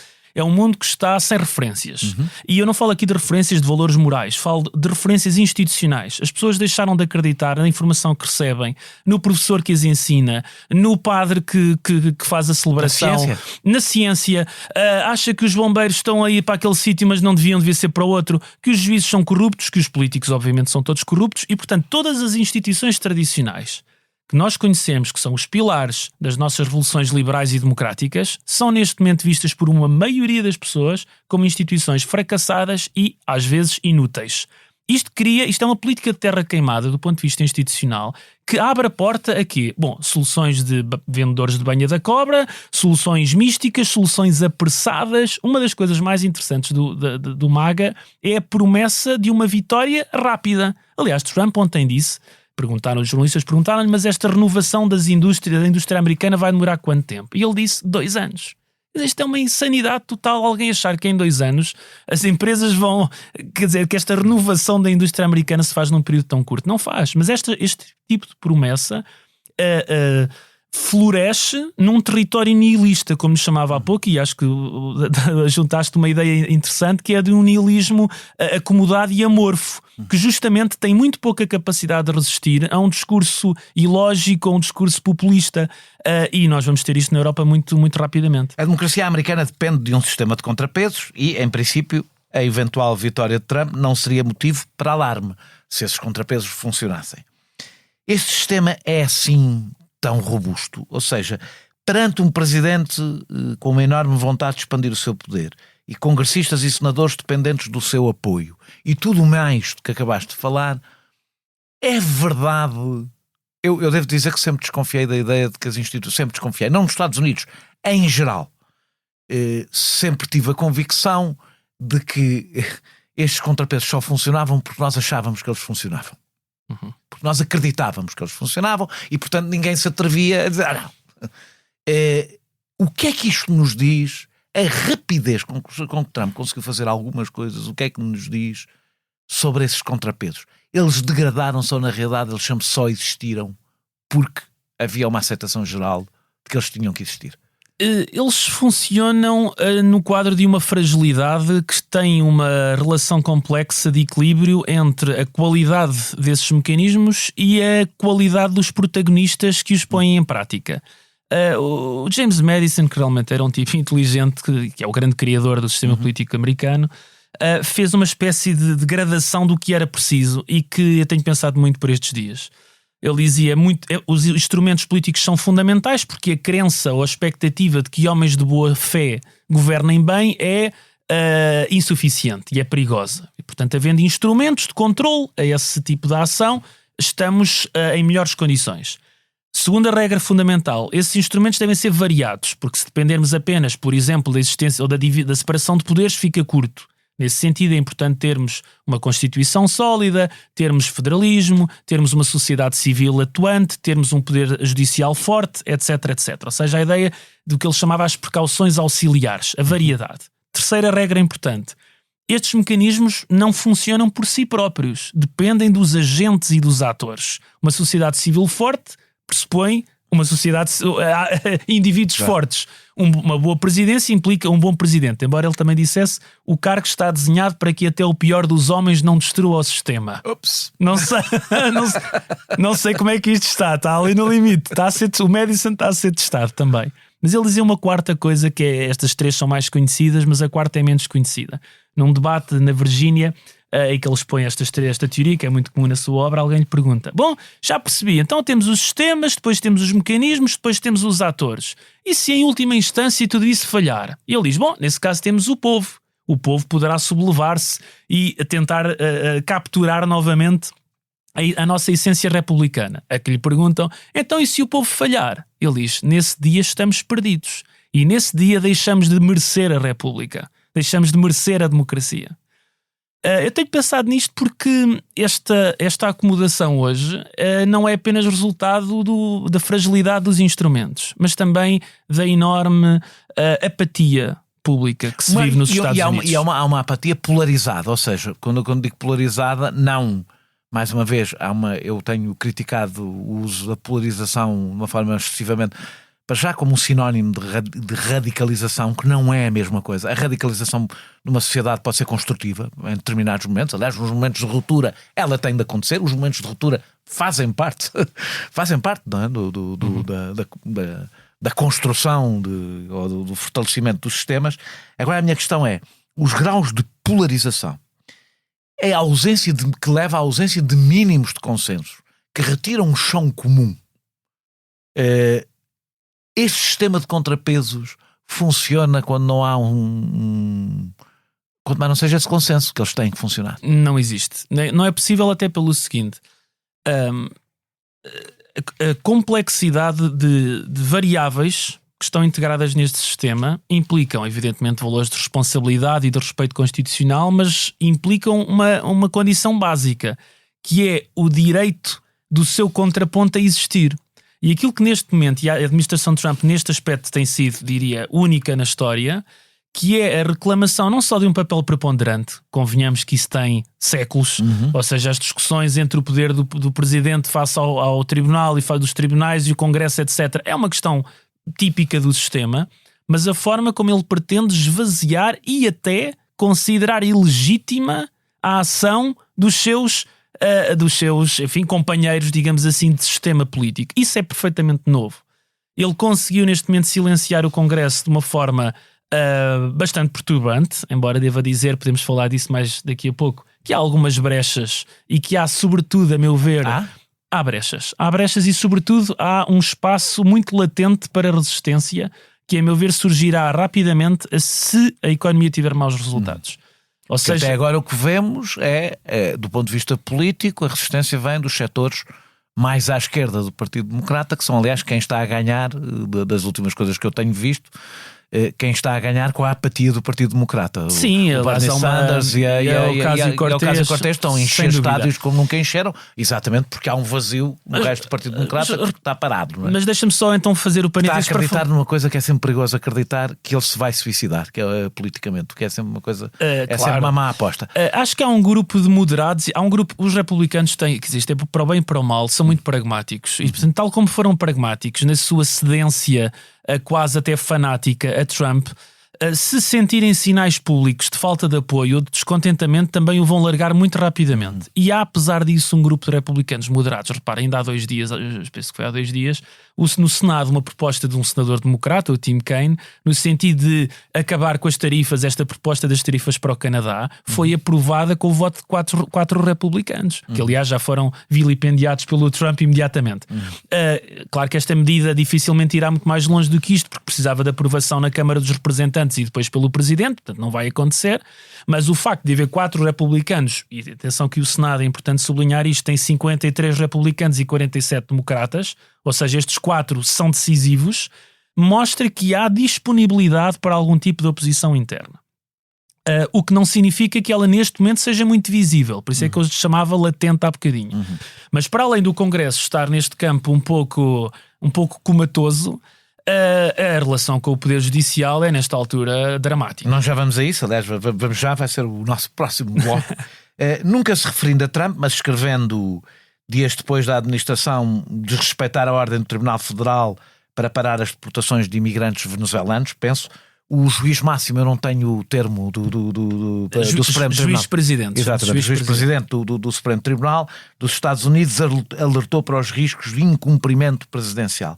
que está sem referências. E eu não falo aqui de referências de valores morais, falo de referências institucionais. As pessoas deixaram de acreditar na informação que recebem, no professor que as ensina, no padre que faz a celebração, na ciência. Acha que os bombeiros estão a ir para aquele sítio, mas não devia ser para outro, que os juízes são corruptos, que os políticos obviamente são todos corruptos, e portanto todas as instituições tradicionais que nós conhecemos, que são os pilares das nossas revoluções liberais e democráticas, são neste momento vistas por uma maioria das pessoas como instituições fracassadas e, às vezes, inúteis. Isto é uma política de terra queimada do ponto de vista institucional que abre a porta a quê? Bom, soluções de vendedores de banha da cobra, soluções místicas, soluções apressadas. Uma das coisas mais interessantes do MAGA é a promessa de uma vitória rápida. Aliás, Trump ontem disse, os jornalistas perguntaram-lhe, mas esta renovação da indústria americana vai demorar quanto tempo? E ele disse 2 anos. Isto é uma insanidade total, alguém achar que em 2 anos as empresas vão... Quer dizer, que esta renovação da indústria americana se faz num período tão curto. Não faz. Mas este tipo de promessa floresce num território nihilista, como nos chamava há pouco, e acho que juntaste uma ideia interessante, que é de um nihilismo acomodado e amorfo, que justamente tem muito pouca capacidade de resistir a um discurso ilógico, a um discurso populista, e nós vamos ter isto na Europa muito, muito rapidamente. A democracia americana depende de um sistema de contrapesos e, em princípio, a eventual vitória de Trump não seria motivo para alarme se esses contrapesos funcionassem. Este sistema é assim tão robusto, ou seja, perante um presidente com uma enorme vontade de expandir o seu poder e congressistas e senadores dependentes do seu apoio e tudo mais do que acabaste de falar, é verdade. Eu devo dizer que sempre desconfiei da ideia de que as instituições, sempre desconfiei, não nos Estados Unidos, em geral, sempre tive a convicção de que estes contrapesos só funcionavam porque nós achávamos que eles funcionavam. Porque nós acreditávamos que eles funcionavam e, portanto, ninguém se atrevia a dizer não. O que é que isto nos diz? A rapidez com que Trump conseguiu fazer algumas coisas, o que é que nos diz sobre esses contrapesos? Eles degradaram-se ou, na realidade, eles sempre só existiram porque havia uma aceitação geral de que eles tinham que existir? Eles funcionam no quadro de uma fragilidade que tem uma relação complexa de equilíbrio entre a qualidade desses mecanismos e a qualidade dos protagonistas que os põem em prática. O James Madison, que realmente era um tipo inteligente, que é o grande criador do sistema político americano, fez uma espécie de degradação do que era preciso e que eu tenho pensado muito por estes dias. Ele dizia, os instrumentos políticos são fundamentais porque a crença ou a expectativa de que homens de boa fé governem bem é insuficiente e é perigosa. E, portanto, havendo instrumentos de controle a esse tipo de ação, estamos em melhores condições. Segunda regra fundamental, esses instrumentos devem ser variados, porque se dependermos apenas, por exemplo, da existência ou da separação de poderes, fica curto. Nesse sentido, é importante termos uma Constituição sólida, termos federalismo, termos uma sociedade civil atuante, termos um poder judicial forte, etc, etc. Ou seja, a ideia do que ele chamava as precauções auxiliares, a variedade. Terceira regra importante. Estes mecanismos não funcionam por si próprios, dependem dos agentes e dos atores. Uma sociedade civil forte pressupõe uma sociedade, indivíduos fortes. Uma boa presidência implica um bom presidente. Embora ele também dissesse, o cargo está desenhado para que até o pior dos homens não destrua o sistema. Ups. Não sei como é que isto está ali no limite. O Madison está a ser testado também. Mas ele dizia uma quarta coisa, que é, estas 3 são mais conhecidas, mas a quarta é menos conhecida. Num debate na Virgínia, em que ele expõe esta teoria, que é muito comum na sua obra, alguém lhe pergunta, bom, já percebi, então temos os sistemas, depois temos os mecanismos, depois temos os atores. E se em última instância tudo isso falhar? E ele diz, bom, nesse caso temos o povo. O povo poderá sublevar-se e tentar capturar novamente a nossa essência republicana. A que lhe perguntam, então e se o povo falhar? Ele diz, nesse dia estamos perdidos. E nesse dia deixamos de merecer a república. Deixamos de merecer a democracia. Eu tenho pensado nisto porque esta acomodação hoje não é apenas resultado da fragilidade dos instrumentos, mas também da enorme apatia pública que se vive nos Estados Unidos. E há uma apatia polarizada, ou seja, quando digo polarizada, não... Mais uma vez, eu tenho criticado o uso da polarização de uma forma excessivamente... para já como um sinónimo de radicalização, que não é a mesma coisa. A radicalização numa sociedade pode ser construtiva em determinados momentos. Aliás, nos momentos de ruptura ela tem de acontecer. Os momentos de ruptura fazem parte não é? da construção ou do fortalecimento dos sistemas. Agora a minha questão é, os graus de polarização é a ausência que leva à ausência de mínimos de consenso, que retiram um chão comum. Este sistema de contrapesos funciona quando não há quanto mais não seja esse consenso que eles têm que funcionar. Não existe. Não é possível, até pelo seguinte: a complexidade de variáveis que estão integradas neste sistema implicam, evidentemente, valores de responsabilidade e de respeito constitucional, mas implicam uma condição básica, que é o direito do seu contraponto a existir. E aquilo que neste momento, e a administração de Trump neste aspecto tem sido, diria, única na história, que é a reclamação não só de um papel preponderante, convenhamos que isso tem séculos, ou seja, as discussões entre o poder do presidente face ao tribunal e face dos tribunais e o Congresso, etc., é uma questão típica do sistema, mas a forma como ele pretende esvaziar e até considerar ilegítima a ação dos seus, enfim, companheiros, digamos assim, de sistema político. Isso é perfeitamente novo. Ele conseguiu neste momento silenciar o Congresso de uma forma bastante perturbante, embora deva dizer, podemos falar disso mais daqui a pouco, que há algumas brechas e que há, sobretudo, a meu ver... Há brechas e, sobretudo, há um espaço muito latente para resistência que, a meu ver, surgirá rapidamente se a economia tiver maus resultados. Ou seja, até agora o que vemos é, do ponto de vista político, a resistência vem dos setores mais à esquerda do Partido Democrata, que são, aliás, quem está a ganhar, das últimas coisas que eu tenho visto, quem está a ganhar com a apatia do Partido Democrata. Sim, o Bernie Sanders e o Ocasio-Cortez estão a encher estádios como nunca encheram, exatamente porque há um vazio no resto do Partido Democrata, porque está parado. Não é? Mas deixa-me só então fazer o parênteses. Está a acreditar numa coisa que é sempre perigoso acreditar, que ele se vai suicidar, que é politicamente, que é sempre uma coisa, claro. sempre uma má aposta. Acho que há um grupo de moderados, os republicanos têm, que existe para o bem e para o mal, são muito pragmáticos. E, portanto, tal como foram pragmáticos na sua cedência quase até fanática a Trump, se sentirem sinais públicos de falta de apoio ou de descontentamento, também o vão largar muito rapidamente. E há, apesar disso, um grupo de republicanos moderados. Reparem, ainda há 2 dias, penso que foi há 2 dias, no Senado, uma proposta de um senador democrata, o Tim Kaine, no sentido de acabar com as tarifas. Esta proposta das tarifas para o Canadá foi aprovada com o voto de 4 republicanos, que aliás já foram vilipendiados pelo Trump imediatamente. Claro que esta medida dificilmente irá muito mais longe do que isto, porque precisava de aprovação na Câmara dos Representantes e depois pelo Presidente, portanto não vai acontecer, mas o facto de haver 4 republicanos, e atenção que o Senado, é importante sublinhar isto, tem 53 republicanos e 47 democratas, ou seja, estes 4 são decisivos, mostra que há disponibilidade para algum tipo de oposição interna. O que não significa que ela neste momento seja muito visível, por isso é que eu chamava latente há bocadinho. Mas para além do Congresso estar neste campo um pouco comatoso, a relação com o Poder Judicial é nesta altura dramática. Nós já vamos a isso, aliás, vai ser o nosso próximo bloco. Nunca se referindo a Trump, mas escrevendo dias depois da administração desrespeitar a ordem do Tribunal Federal para parar as deportações de imigrantes venezuelanos, penso, o juiz máximo, eu não tenho o termo do Supremo Tribunal. Juiz-presidente. Exatamente, o juiz-presidente do Supremo Tribunal dos Estados Unidos alertou para os riscos de incumprimento presidencial.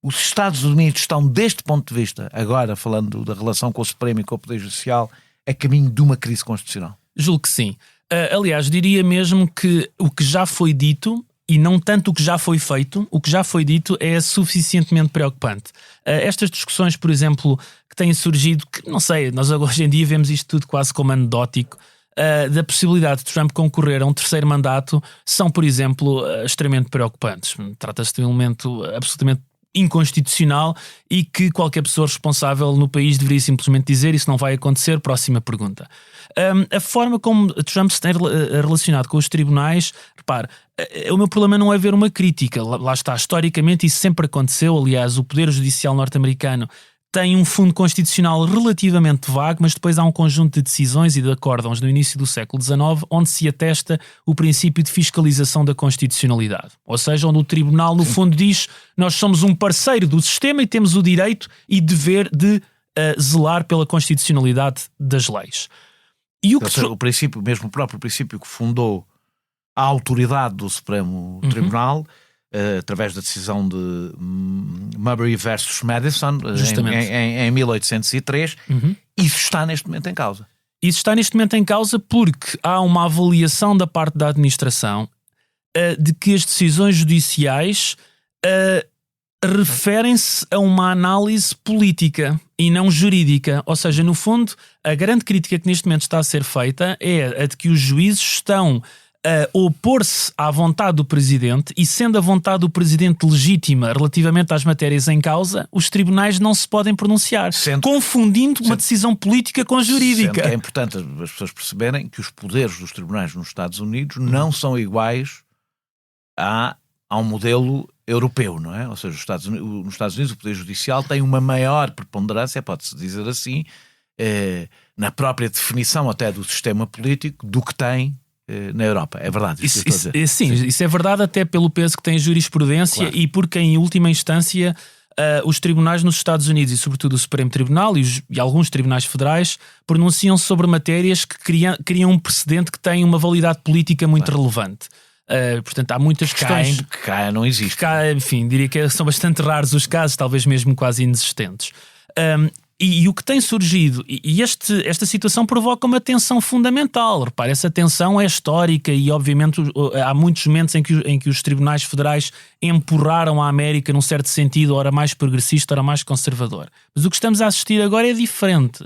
Os Estados Unidos estão, deste ponto de vista, agora falando da relação com o Supremo e com o Poder Judicial, a caminho de uma crise constitucional? Julgo que sim. Aliás, diria mesmo que o que já foi dito, e não tanto o que já foi feito, o que já foi dito é suficientemente preocupante. Estas discussões, por exemplo, que têm surgido, que não sei, nós hoje em dia vemos isto tudo quase como anedótico, da possibilidade de Trump concorrer a um 3º mandato, são, por exemplo, extremamente preocupantes. Trata-se de um elemento absolutamente inconstitucional e que qualquer pessoa responsável no país deveria simplesmente dizer: isso não vai acontecer, próxima pergunta. A forma como Trump se tem relacionado com os tribunais, repare, o meu problema não é ver uma crítica, lá está, historicamente isso sempre aconteceu. Aliás, o Poder Judicial norte-americano tem um fundo constitucional relativamente vago, mas depois há um conjunto de decisões e de acórdãos no início do século XIX onde se atesta o princípio de fiscalização da constitucionalidade. Ou seja, onde o tribunal, no fundo, diz: nós somos um parceiro do sistema e temos o direito e dever de zelar pela constitucionalidade das leis. E o princípio, mesmo o próprio princípio que fundou a autoridade do Supremo Tribunal, através da decisão de Marbury versus Madison, em 1803, isso está neste momento em causa. Isso está neste momento em causa porque há uma avaliação da parte da administração de que as decisões judiciais referem-se a uma análise política e não jurídica. Ou seja, no fundo, a grande crítica que neste momento está a ser feita é a de que os juízes estão a opor-se à vontade do Presidente, e sendo a vontade do Presidente legítima relativamente às matérias em causa, os tribunais não se podem pronunciar, confundindo uma decisão política com jurídica. Sendo que é importante as pessoas perceberem que os poderes dos tribunais nos Estados Unidos não são iguais ao modelo europeu, não é? Ou seja, nos Estados Unidos o Poder Judicial tem uma maior preponderância, pode-se dizer assim, na própria definição até do sistema político do que tem na Europa. É verdade isso que eu estou a dizer. Sim, isso é verdade, até pelo peso que tem a jurisprudência, claro. E porque em última instância os tribunais nos Estados Unidos e sobretudo o Supremo Tribunal e alguns tribunais federais pronunciam-se sobre matérias que criam um precedente que tem uma validade política muito relevante. Portanto, há muitas questões que cá não existem. Enfim, diria que são bastante raros os casos, talvez mesmo quase inexistentes. E o que tem surgido, esta situação provoca uma tensão fundamental. Repare, essa tensão é histórica e obviamente há muitos momentos em que os tribunais federais empurraram a América num certo sentido, ora mais progressista, ora mais conservador. Mas o que estamos a assistir agora é diferente.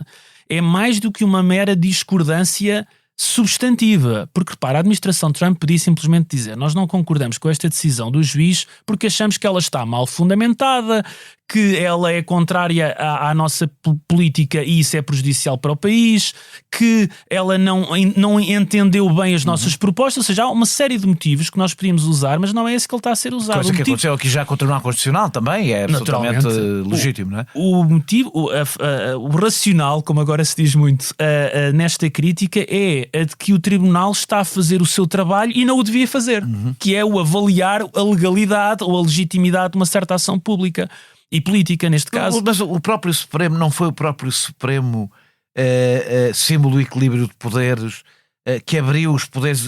É mais do que uma mera discordância substantiva, porque repara, a administração Trump podia simplesmente dizer: nós não concordamos com esta decisão do juiz porque achamos que ela está mal fundamentada, que ela é contrária à nossa política e isso é prejudicial para o país, que ela não entendeu bem as nossas propostas. Ou seja, há uma série de motivos que nós podíamos usar, mas não é esse que ele está a ser usado. Coisa que aconteceu aqui já com o Tribunal Constitucional também é absolutamente legítimo, não é? O motivo, o racional, como agora se diz muito nesta crítica, é a de que o Tribunal está a fazer o seu trabalho e não o devia fazer, que é o avaliar a legalidade ou a legitimidade de uma certa ação pública e política, neste caso. Mas o próprio Supremo, não foi o próprio Supremo símbolo do equilíbrio de poderes que abriu os poderes,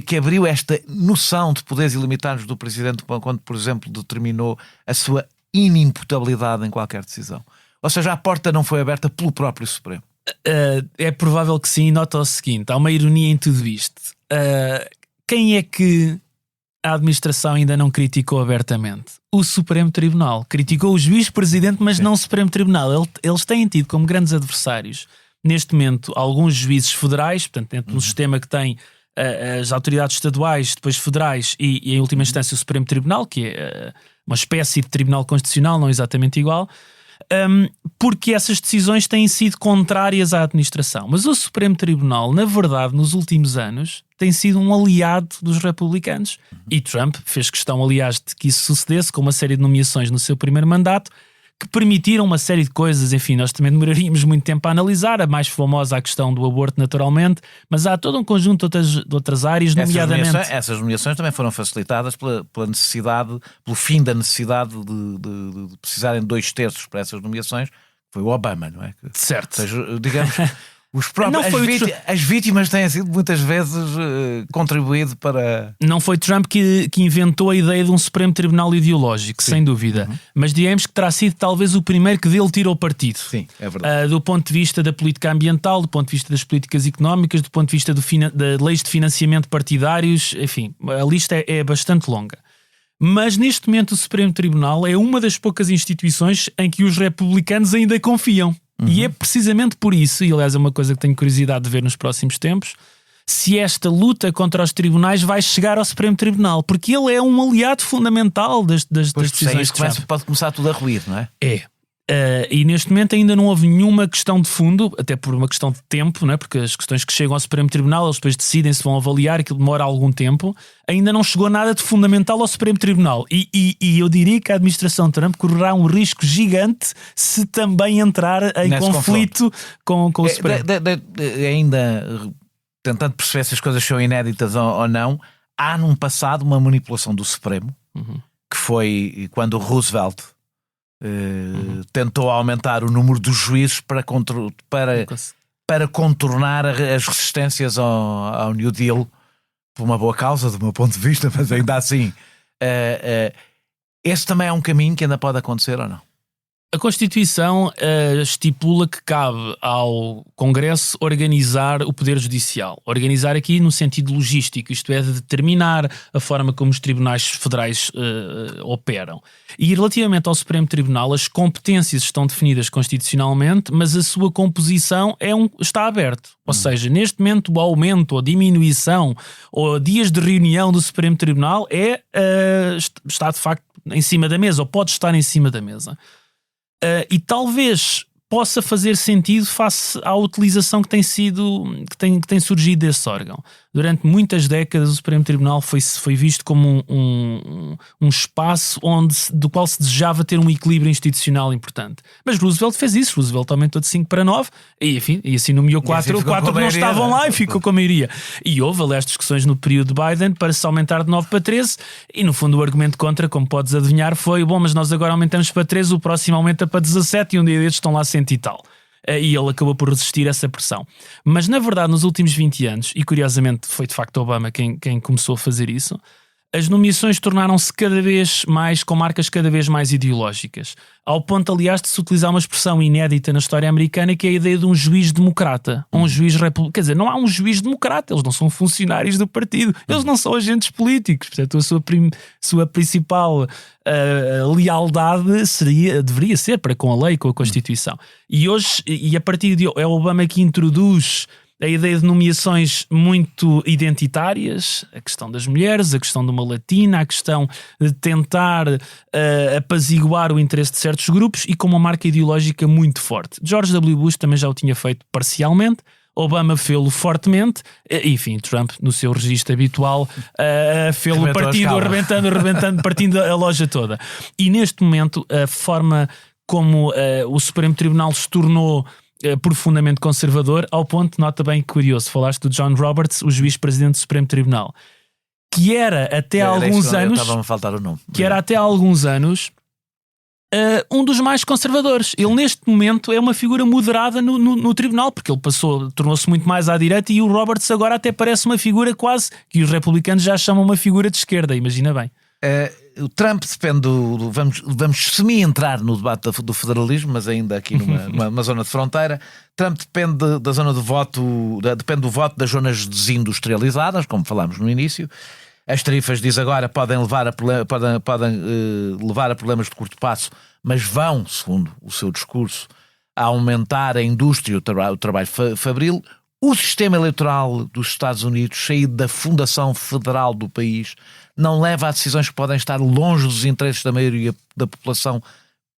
que abriu esta noção de poderes ilimitados do Presidente quando, por exemplo, determinou a sua inimputabilidade em qualquer decisão? Ou seja, a porta não foi aberta pelo próprio Supremo. É provável que sim. Nota o seguinte: há uma ironia em tudo isto. Quem é que a administração ainda não criticou abertamente? O Supremo Tribunal. Criticou o juiz-presidente, mas não o Supremo Tribunal. Eles têm tido como grandes adversários, neste momento, alguns juízes federais, portanto, dentro do sistema que tem as autoridades estaduais, depois federais e em última instância, o Supremo Tribunal, que é uma espécie de tribunal constitucional, não exatamente igual, porque essas decisões têm sido contrárias à administração. Mas o Supremo Tribunal, na verdade, nos últimos anos, tem sido um aliado dos republicanos. E Trump fez questão, aliás, de que isso sucedesse com uma série de nomeações no seu primeiro mandato, que permitiram uma série de coisas. Enfim, nós também demoraríamos muito tempo a analisar. A mais famosa, a questão do aborto, naturalmente, mas há todo um conjunto de outras áreas, nomeadamente... Essas nomeações também foram facilitadas pela necessidade, pelo fim da necessidade de precisarem de 2/3 para essas nomeações. Foi o Obama, não é? Certo. Ou seja, digamos... As vítimas têm sido muitas vezes contribuído para... Não foi Trump que inventou a ideia de um Supremo Tribunal ideológico, sim, sem dúvida. Mas digamos que terá sido talvez o primeiro que dele tirou partido. Sim, é verdade. Do ponto de vista da política ambiental, do ponto de vista das políticas económicas, do ponto de vista de leis de financiamento partidários, enfim, a lista é bastante longa. Mas neste momento o Supremo Tribunal é uma das poucas instituições em que os republicanos ainda confiam. E é precisamente por isso, e aliás é uma coisa que tenho curiosidade de ver nos próximos tempos, se esta luta contra os tribunais vai chegar ao Supremo Tribunal, porque ele é um aliado fundamental das decisões de Trump. Pode começar tudo a ruir, não é? E neste momento ainda não houve nenhuma questão de fundo, até por uma questão de tempo, não é? Porque as questões que chegam ao Supremo Tribunal, eles depois decidem se vão avaliar, aquilo demora algum tempo. Ainda não chegou nada de fundamental ao Supremo Tribunal. E eu diria que a administração Trump correrá um risco gigante se também entrar em conflito com o Supremo. Ainda tentando perceber se as coisas são inéditas ou não, há num passado uma manipulação do Supremo, que foi quando o Roosevelt tentou aumentar o número dos juízes para contornar as resistências ao New Deal, por uma boa causa, do meu ponto de vista, mas ainda assim esse também é um caminho que ainda pode acontecer ou não? A Constituição estipula que cabe ao Congresso organizar o Poder Judicial. Organizar aqui no sentido logístico, isto é, de determinar a forma como os tribunais federais operam. E relativamente ao Supremo Tribunal, as competências estão definidas constitucionalmente, mas a sua composição está aberto. Ou seja, neste momento o aumento ou diminuição ou dias de reunião do Supremo Tribunal está de facto em cima da mesa, ou pode estar em cima da mesa. E talvez possa fazer sentido face à utilização que tem surgido desse órgão. Durante muitas décadas o Supremo Tribunal foi visto como um espaço do qual se desejava ter um equilíbrio institucional importante. Mas Roosevelt fez isso. Roosevelt aumentou de 5 para 9 e assim nomeou 4 que não estavam lá e ficou com a maioria. E houve, aliás, discussões no período de Biden para se aumentar de 9 para 13 e no fundo o argumento contra, como podes adivinhar, foi mas nós agora aumentamos para 13, o próximo aumenta para 17 e um dia destes estão lá 100 e tal. E ele acabou por resistir a essa pressão. Mas na verdade nos últimos 20 anos, e curiosamente foi de facto Obama quem começou a fazer isso, as nomeações tornaram-se cada vez mais, com marcas cada vez mais ideológicas. Ao ponto, aliás, de se utilizar uma expressão inédita na história americana, que é a ideia de um juiz democrata. Um juiz republicano. Quer dizer, não há um juiz democrata, eles não são funcionários do partido, eles não são agentes políticos. Portanto, a sua principal lealdade deveria ser para com a lei, com a Constituição. E a partir de é o Obama que introduz a ideia de nomeações muito identitárias, a questão das mulheres, a questão de uma latina, a questão de tentar apaziguar o interesse de certos grupos e com uma marca ideológica muito forte. George W. Bush também já o tinha feito parcialmente, Obama fê-lo fortemente, enfim, Trump, no seu registro habitual, fê-lo arrebentando, partindo a loja toda. E neste momento, a forma como o Supremo Tribunal se tornou profundamente conservador, ao ponto, nota bem curioso, falaste do John Roberts, o juiz-presidente do Supremo Tribunal, que era até há alguns anos, estava-me a faltar o nome. que era até há alguns anos um dos mais conservadores. Ele neste momento é uma figura moderada no tribunal, porque ele tornou-se muito mais à direita, e o Roberts agora até parece uma figura quase, que os republicanos já chamam uma figura de esquerda, imagina bem. O Trump depende vamos semi-entrar no debate do federalismo, mas ainda aqui numa zona de fronteira. Trump depende da zona de voto, depende do voto das zonas desindustrializadas, como falámos no início. As tarifas, diz agora, podem levar a problemas de curto prazo, mas vão, segundo o seu discurso, a aumentar a indústria, o trabalho fabril. O sistema eleitoral dos Estados Unidos, saído da fundação federal do país, não leva a decisões que podem estar longe dos interesses da maioria da população,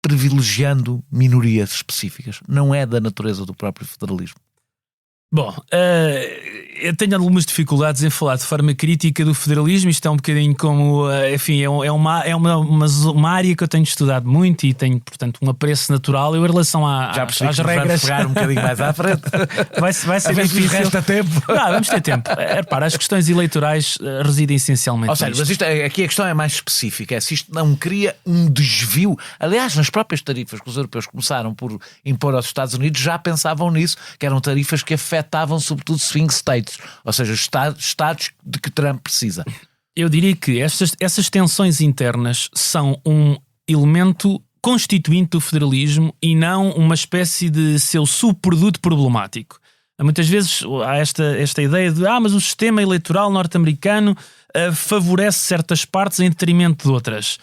privilegiando minorias específicas. Não é da natureza do próprio federalismo. Bom, eu tenho algumas dificuldades em falar de forma crítica do federalismo. Isto é um bocadinho como, enfim, é uma área que eu tenho estudado muito e tenho, portanto, um apreço natural. Eu, em relação às regras, pegar um bocadinho mais à frente. vai ser difícil. Resta tempo. Vamos ter tempo. Repara, as questões eleitorais residem essencialmente. Ou seja, mas aqui a questão é mais específica. É se isto não cria um desvio. Aliás, nas próprias tarifas que os europeus começaram por impor aos Estados Unidos, já pensavam nisso, que eram tarifas que afetavam sobretudo swing states, ou seja, estados de que Trump precisa. Eu diria que essas tensões internas são um elemento constituinte do federalismo e não uma espécie de seu subproduto problemático. Muitas vezes há esta ideia de mas o sistema eleitoral norte-americano favorece certas partes em detrimento de outras.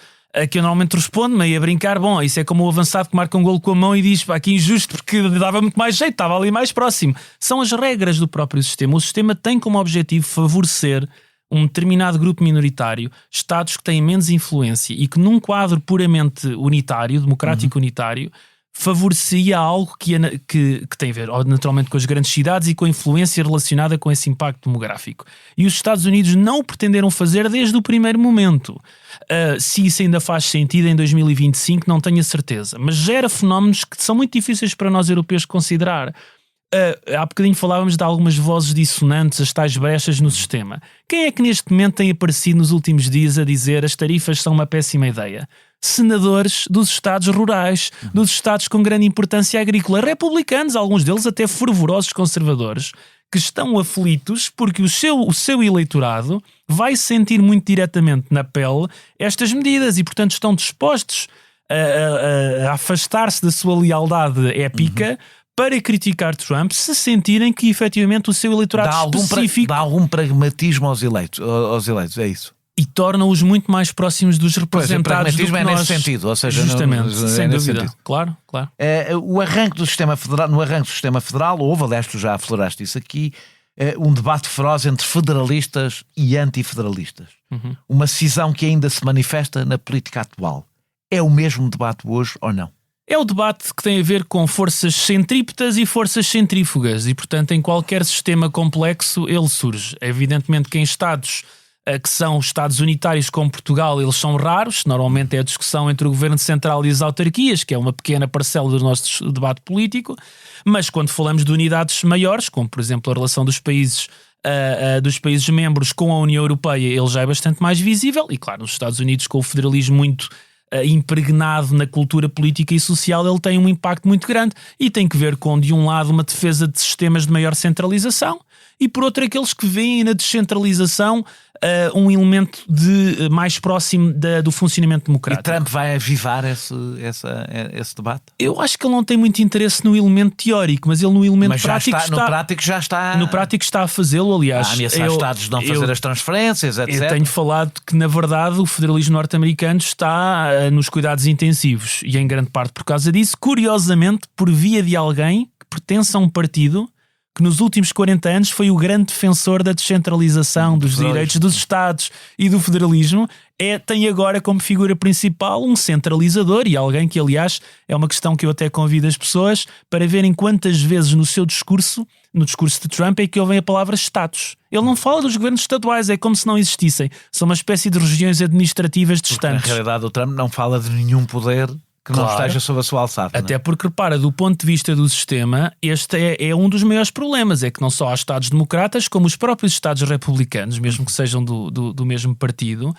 Que eu normalmente respondo, meio a brincar, isso é como o avançado que marca um golo com a mão e diz, que injusto porque dava muito mais jeito, estava ali mais próximo. São as regras do próprio sistema. O sistema tem como objetivo favorecer um determinado grupo minoritário, estados que têm menos influência e que num quadro puramente unitário, democrático unitário, favorecia algo que tem a ver naturalmente com as grandes cidades e com a influência relacionada com esse impacto demográfico. E os Estados Unidos não o pretenderam fazer desde o primeiro momento. Se isso ainda faz sentido em 2025, não tenho a certeza. Mas gera fenómenos que são muito difíceis para nós europeus considerar. Há bocadinho falávamos de algumas vozes dissonantes, as tais brechas no sistema. Quem é que neste momento tem aparecido nos últimos dias a dizer as tarifas são uma péssima ideia? Senadores dos estados rurais, dos estados com grande importância agrícola, republicanos, alguns deles até fervorosos conservadores, que estão aflitos porque o seu eleitorado vai sentir muito diretamente na pele estas medidas e, portanto, estão dispostos a afastar-se da sua lealdade épica para criticar Trump, se sentirem que efetivamente o seu eleitorado específico dá algum pragmatismo aos eleitos, é isso. E torna-os muito mais próximos dos representados do que nós. Nesse sentido, ou seja, justamente, sem dúvida. Sentido. Claro. O arranque do sistema federal, no arranque do sistema federal, houve, aliás, tu já afloraste isso aqui, um debate feroz entre federalistas e antifederalistas. Uma cisão que ainda se manifesta na política atual. É o mesmo debate hoje ou não? É o debate que tem a ver com forças centrípetas e forças centrífugas e, portanto, em qualquer sistema complexo ele surge. É evidentemente que em Estados que são Estados unitários como Portugal, eles são raros. Normalmente é a discussão entre o Governo Central e as autarquias, que é uma pequena parcela do nosso debate político. Mas quando falamos de unidades maiores, como por exemplo a relação dos países membros com a União Europeia, ele já é bastante mais visível. E claro, nos Estados Unidos, com o federalismo muito impregnado na cultura política e social, ele tem um impacto muito grande e tem que ver com, de um lado, uma defesa de sistemas de maior centralização e, por outro, aqueles que veem na descentralização um elemento mais próximo do funcionamento democrático. E Trump vai avivar esse debate? Eu acho que ele não tem muito interesse no elemento teórico, mas ele no elemento prático no prático já está... No prático está a fazê-lo, aliás. A ameaçar Estados de não fazer as transferências, etc. Eu tenho falado que, na verdade, o federalismo norte-americano está nos cuidados intensivos e, em grande parte por causa disso, curiosamente, por via de alguém que pertence a um partido que nos últimos 40 anos foi o grande defensor da descentralização, dos direitos dos Estados e do federalismo, tem agora como figura principal um centralizador e alguém que, aliás, é uma questão que eu até convido as pessoas para verem quantas vezes no seu discurso, no discurso de Trump, é que ouvem a palavra Estados. Ele não fala dos governos estaduais, é como se não existissem. São uma espécie de regiões administrativas distantes. Porque, na realidade, o Trump não fala de nenhum poder que não esteja sob a sua alçada. Até porque, repara, do ponto de vista do sistema, este é um dos maiores problemas. É que não só há Estados democratas, como os próprios Estados republicanos, mesmo que sejam do mesmo partido,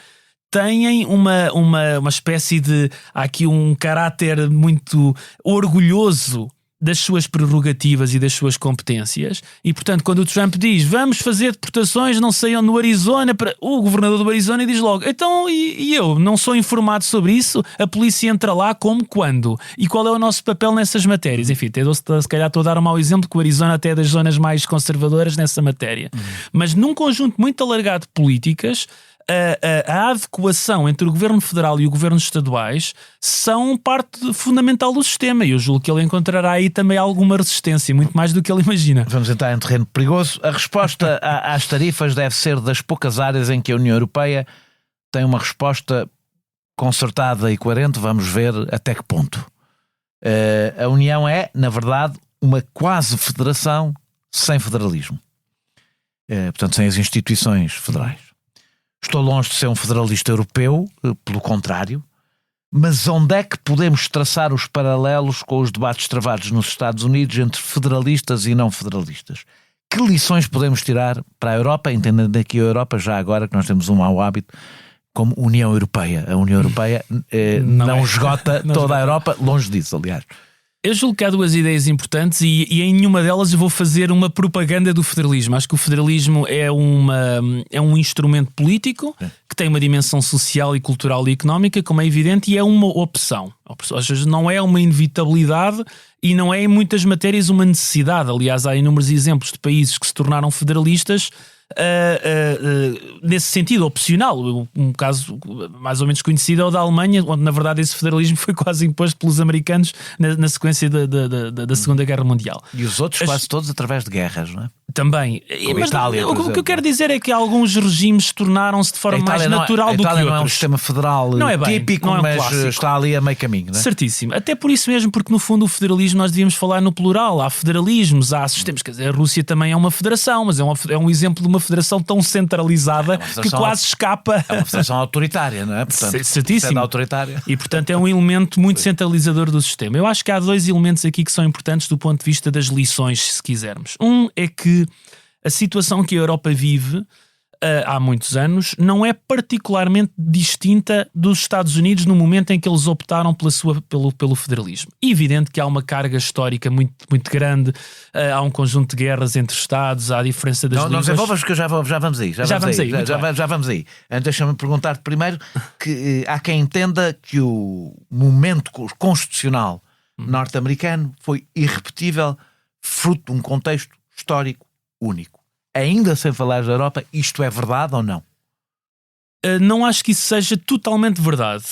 têm uma espécie de... Há aqui um caráter muito orgulhoso das suas prerrogativas e das suas competências e, portanto, quando o Trump diz vamos fazer deportações não sei onde no Arizona, o governador do Arizona diz logo, então e eu não sou informado sobre isso, a polícia entra lá como, quando? E qual é o nosso papel nessas matérias? Enfim, se calhar estou a dar um mau exemplo, que o Arizona até é das zonas mais conservadoras nessa matéria. Mas num conjunto muito alargado de políticas, a adequação entre o governo federal e o governo estaduais são parte fundamental do sistema e eu julgo que ele encontrará aí também alguma resistência, muito mais do que ele imagina. Vamos entrar em terreno perigoso. A resposta às tarifas deve ser das poucas áreas em que a União Europeia tem uma resposta concertada e coerente. Vamos ver até que ponto. A União é, na verdade, uma quase federação sem federalismo. Portanto, sem as instituições federais. Estou longe de ser um federalista europeu, pelo contrário, mas onde é que podemos traçar os paralelos com os debates travados nos Estados Unidos entre federalistas e não federalistas? Que lições podemos tirar para a Europa, entendendo aqui a Europa, já agora que nós temos um mau hábito, como União Europeia. A União Europeia não esgota toda a Europa, longe disso, aliás. Eu julgo que há duas ideias importantes e em nenhuma delas eu vou fazer uma propaganda do federalismo. Acho que o federalismo é um instrumento político que tem uma dimensão social e cultural e económica, como é evidente, e é uma opção. Ou seja, não é uma inevitabilidade e não é em muitas matérias uma necessidade. Aliás, há inúmeros exemplos de países que se tornaram federalistas nesse sentido opcional. Um caso mais ou menos conhecido é o da Alemanha, onde na verdade esse federalismo foi quase imposto pelos americanos na sequência da Segunda Guerra Mundial. E os outros quase todos através de guerras, não é? Também. Mas Itália, o que eu quero dizer é que alguns regimes tornaram-se de forma mais natural do que outros. Não é um sistema federal típico, não é um mas clássico. Está ali a meio caminho, não é? Certíssimo. Até por isso mesmo, porque no fundo o federalismo nós devíamos falar no plural. Há federalismos, há sistemas. Quer dizer, a Rússia também é uma federação, mas é um exemplo de uma federação tão centralizada que quase escapa. É uma federação autoritária, não é? Portanto, certíssimo. Autoritária. E portanto é um elemento muito centralizador do sistema. Eu acho que há dois elementos aqui que são importantes do ponto de vista das lições, se quisermos. Um é que a situação que a Europa vive há muitos anos, não é particularmente distinta dos Estados Unidos no momento em que eles optaram pelo federalismo. É evidente que há uma carga histórica muito, muito grande, há um conjunto de guerras entre Estados, há a diferença das línguas. Não desenvolvas que já vamos aí. Já vamos aí. Deixa-me perguntar-te primeiro que há quem entenda que o momento constitucional norte-americano foi irrepetível, fruto de um contexto histórico único. Ainda sem falar da Europa, isto é verdade ou não? Não acho que isso seja totalmente verdade.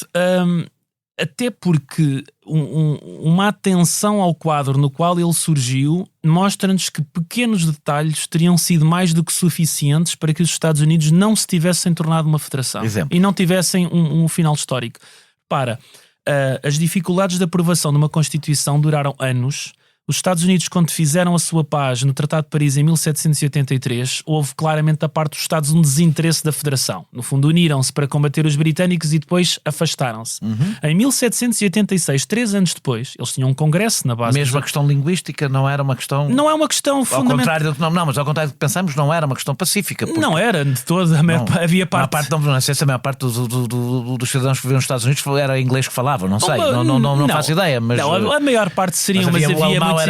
Até porque uma atenção ao quadro no qual ele surgiu mostra-nos que pequenos detalhes teriam sido mais do que suficientes para que os Estados Unidos não se tivessem tornado uma federação. Exemplo. E não tivessem um final histórico. As dificuldades de aprovação de uma Constituição duraram anos. Os Estados Unidos, quando fizeram a sua paz no Tratado de Paris em 1783, houve claramente da parte dos Estados um desinteresse da Federação. No fundo, uniram-se para combater os britânicos e depois afastaram-se. Em 1786, 3 anos depois, eles tinham um congresso na base... Mesmo a questão linguística não era uma questão... Não é uma questão fundamental. Ao contrário do que mas ao contrário do que pensamos, não era uma questão pacífica. Porque... Não era, de todo. Havia parte... Não sei se a maior parte dos cidadãos que viviam nos Estados Unidos era inglês que falavam, não sei. Não faço ideia, mas... Não, a maior parte seriam, mas havia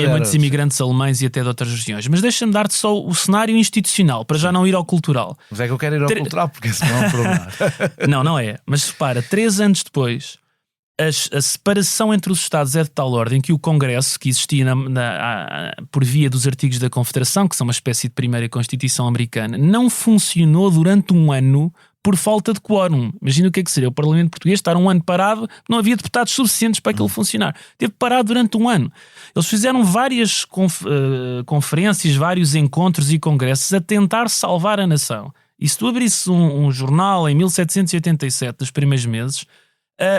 muitos imigrantes alemães e até de outras regiões. Mas deixa-me dar-te só o cenário institucional, para já não ir ao cultural. Mas é que eu quero ir ao cultural, porque esse não é um problema. Não é. Mas repara, 3 anos depois, a separação entre os Estados é de tal ordem que o Congresso, que existia por via dos artigos da Confederação, que são uma espécie de primeira Constituição americana, não funcionou durante um ano por falta de quórum. Imagina o que seria o Parlamento Português estar um ano parado, não havia deputados suficientes para aquilo funcionar. Teve parado durante um ano. Eles fizeram várias conferências, vários encontros e congressos a tentar salvar a nação. E se tu abrisses um jornal em 1787, dos primeiros meses,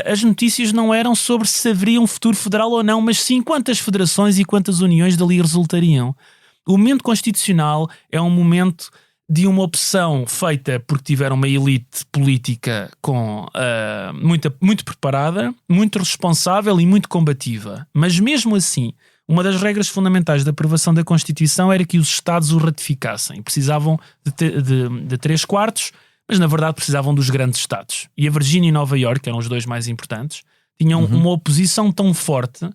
as notícias não eram sobre se haveria um futuro federal ou não, mas sim quantas federações e quantas uniões dali resultariam. O momento constitucional é um momento de uma opção feita porque tiveram uma elite política muito preparada, muito responsável e muito combativa. Mas mesmo assim, uma das regras fundamentais da aprovação da Constituição era que os Estados o ratificassem. Precisavam de 3/4, mas na verdade precisavam dos grandes Estados. E a Virgínia e Nova Iorque, que eram os dois mais importantes, tinham uma oposição tão forte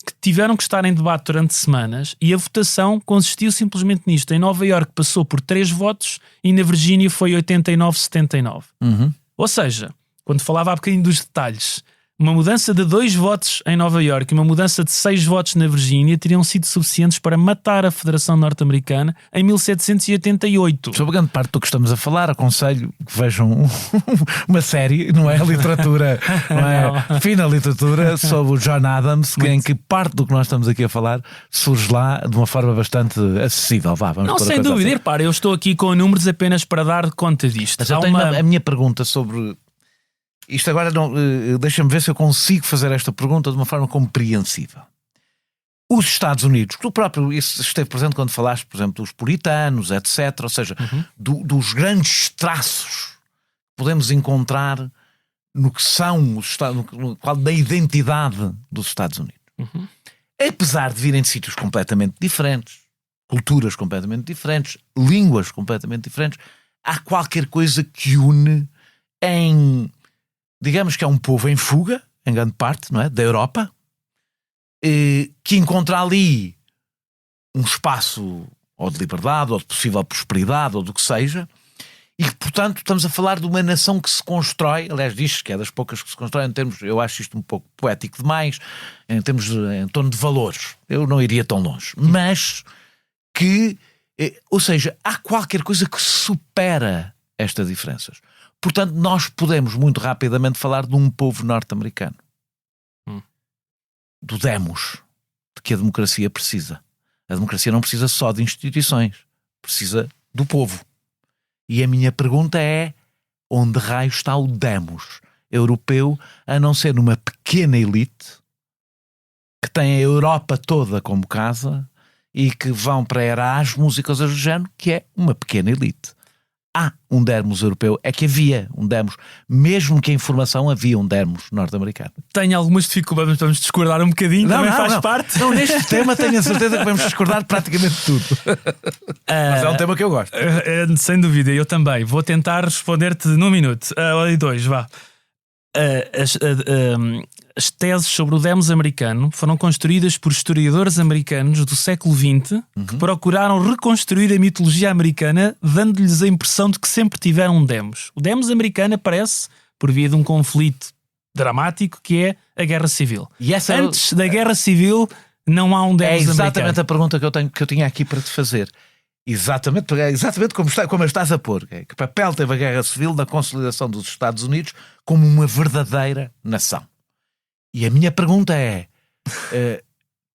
que tiveram que estar em debate durante semanas, e a votação consistiu simplesmente nisto. Em Nova Iorque passou por 3 votos e na Virgínia foi 89-79. Ou seja, quando falava há bocadinho dos detalhes, uma mudança de 2 votos em Nova Iorque e uma mudança de 6 votos na Virgínia teriam sido suficientes para matar a Federação Norte-Americana em 1788. Sobre grande parte do que estamos a falar, aconselho que vejam uma série, não é literatura, não é fina literatura, sobre o John Adams, em que parte do que nós estamos aqui a falar surge lá de uma forma bastante acessível. Não, sem dúvida. Repara, eu estou aqui com números apenas para dar conta disto. Mas eu tenho a minha pergunta sobre... Isto agora deixa-me ver se eu consigo fazer esta pergunta de uma forma compreensível. Os Estados Unidos, tu próprio isso esteve presente quando falaste, por exemplo, dos puritanos, etc. Ou seja, dos grandes traços que podemos encontrar no que são os Estados, da identidade dos Estados Unidos. Apesar de virem de sítios completamente diferentes, culturas completamente diferentes, línguas completamente diferentes, há qualquer coisa que une em... Digamos que é um povo em fuga, em grande parte, não é? Da Europa, que encontra ali um espaço ou de liberdade, ou de possível prosperidade, ou do que seja, e que, portanto, estamos a falar de uma nação que se constrói, aliás, diz que é das poucas que se constrói em termos, eu acho isto um pouco poético demais, em torno de valores. Eu não iria tão longe. Mas que, ou seja, há qualquer coisa que supera estas diferenças. Portanto, nós podemos muito rapidamente falar de um povo norte-americano. Do demos, de que a democracia precisa. A democracia não precisa só de instituições, precisa do povo. E a minha pergunta é, onde raio está o demos europeu, a não ser numa pequena elite que tem a Europa toda como casa e que vão para Erasmus e coisas do género, que é uma pequena elite. há um Demos europeu, é que havia um Demos, mesmo que a informação havia um Demos norte-americano. Tenho algumas dificuldades, vamos discordar um bocadinho, também faz parte. Não, neste tema tenho a certeza que vamos discordar praticamente tudo. Mas é um tema que eu gosto. Sem dúvida, eu também. Vou tentar responder-te num minuto, ou em 2, vá. As teses sobre o Demos americano foram construídas por historiadores americanos do século XX que procuraram reconstruir a mitologia americana, dando-lhes a impressão de que sempre tiveram um Demos. O Demos americano aparece por via de um conflito dramático que é a Guerra Civil. E Antes da Guerra Civil não há um Demos americano. É exatamente a pergunta que eu tinha aqui para te fazer. Exatamente como estás a pôr. Que papel teve a Guerra Civil na consolidação dos Estados Unidos como uma verdadeira nação? E a minha pergunta é,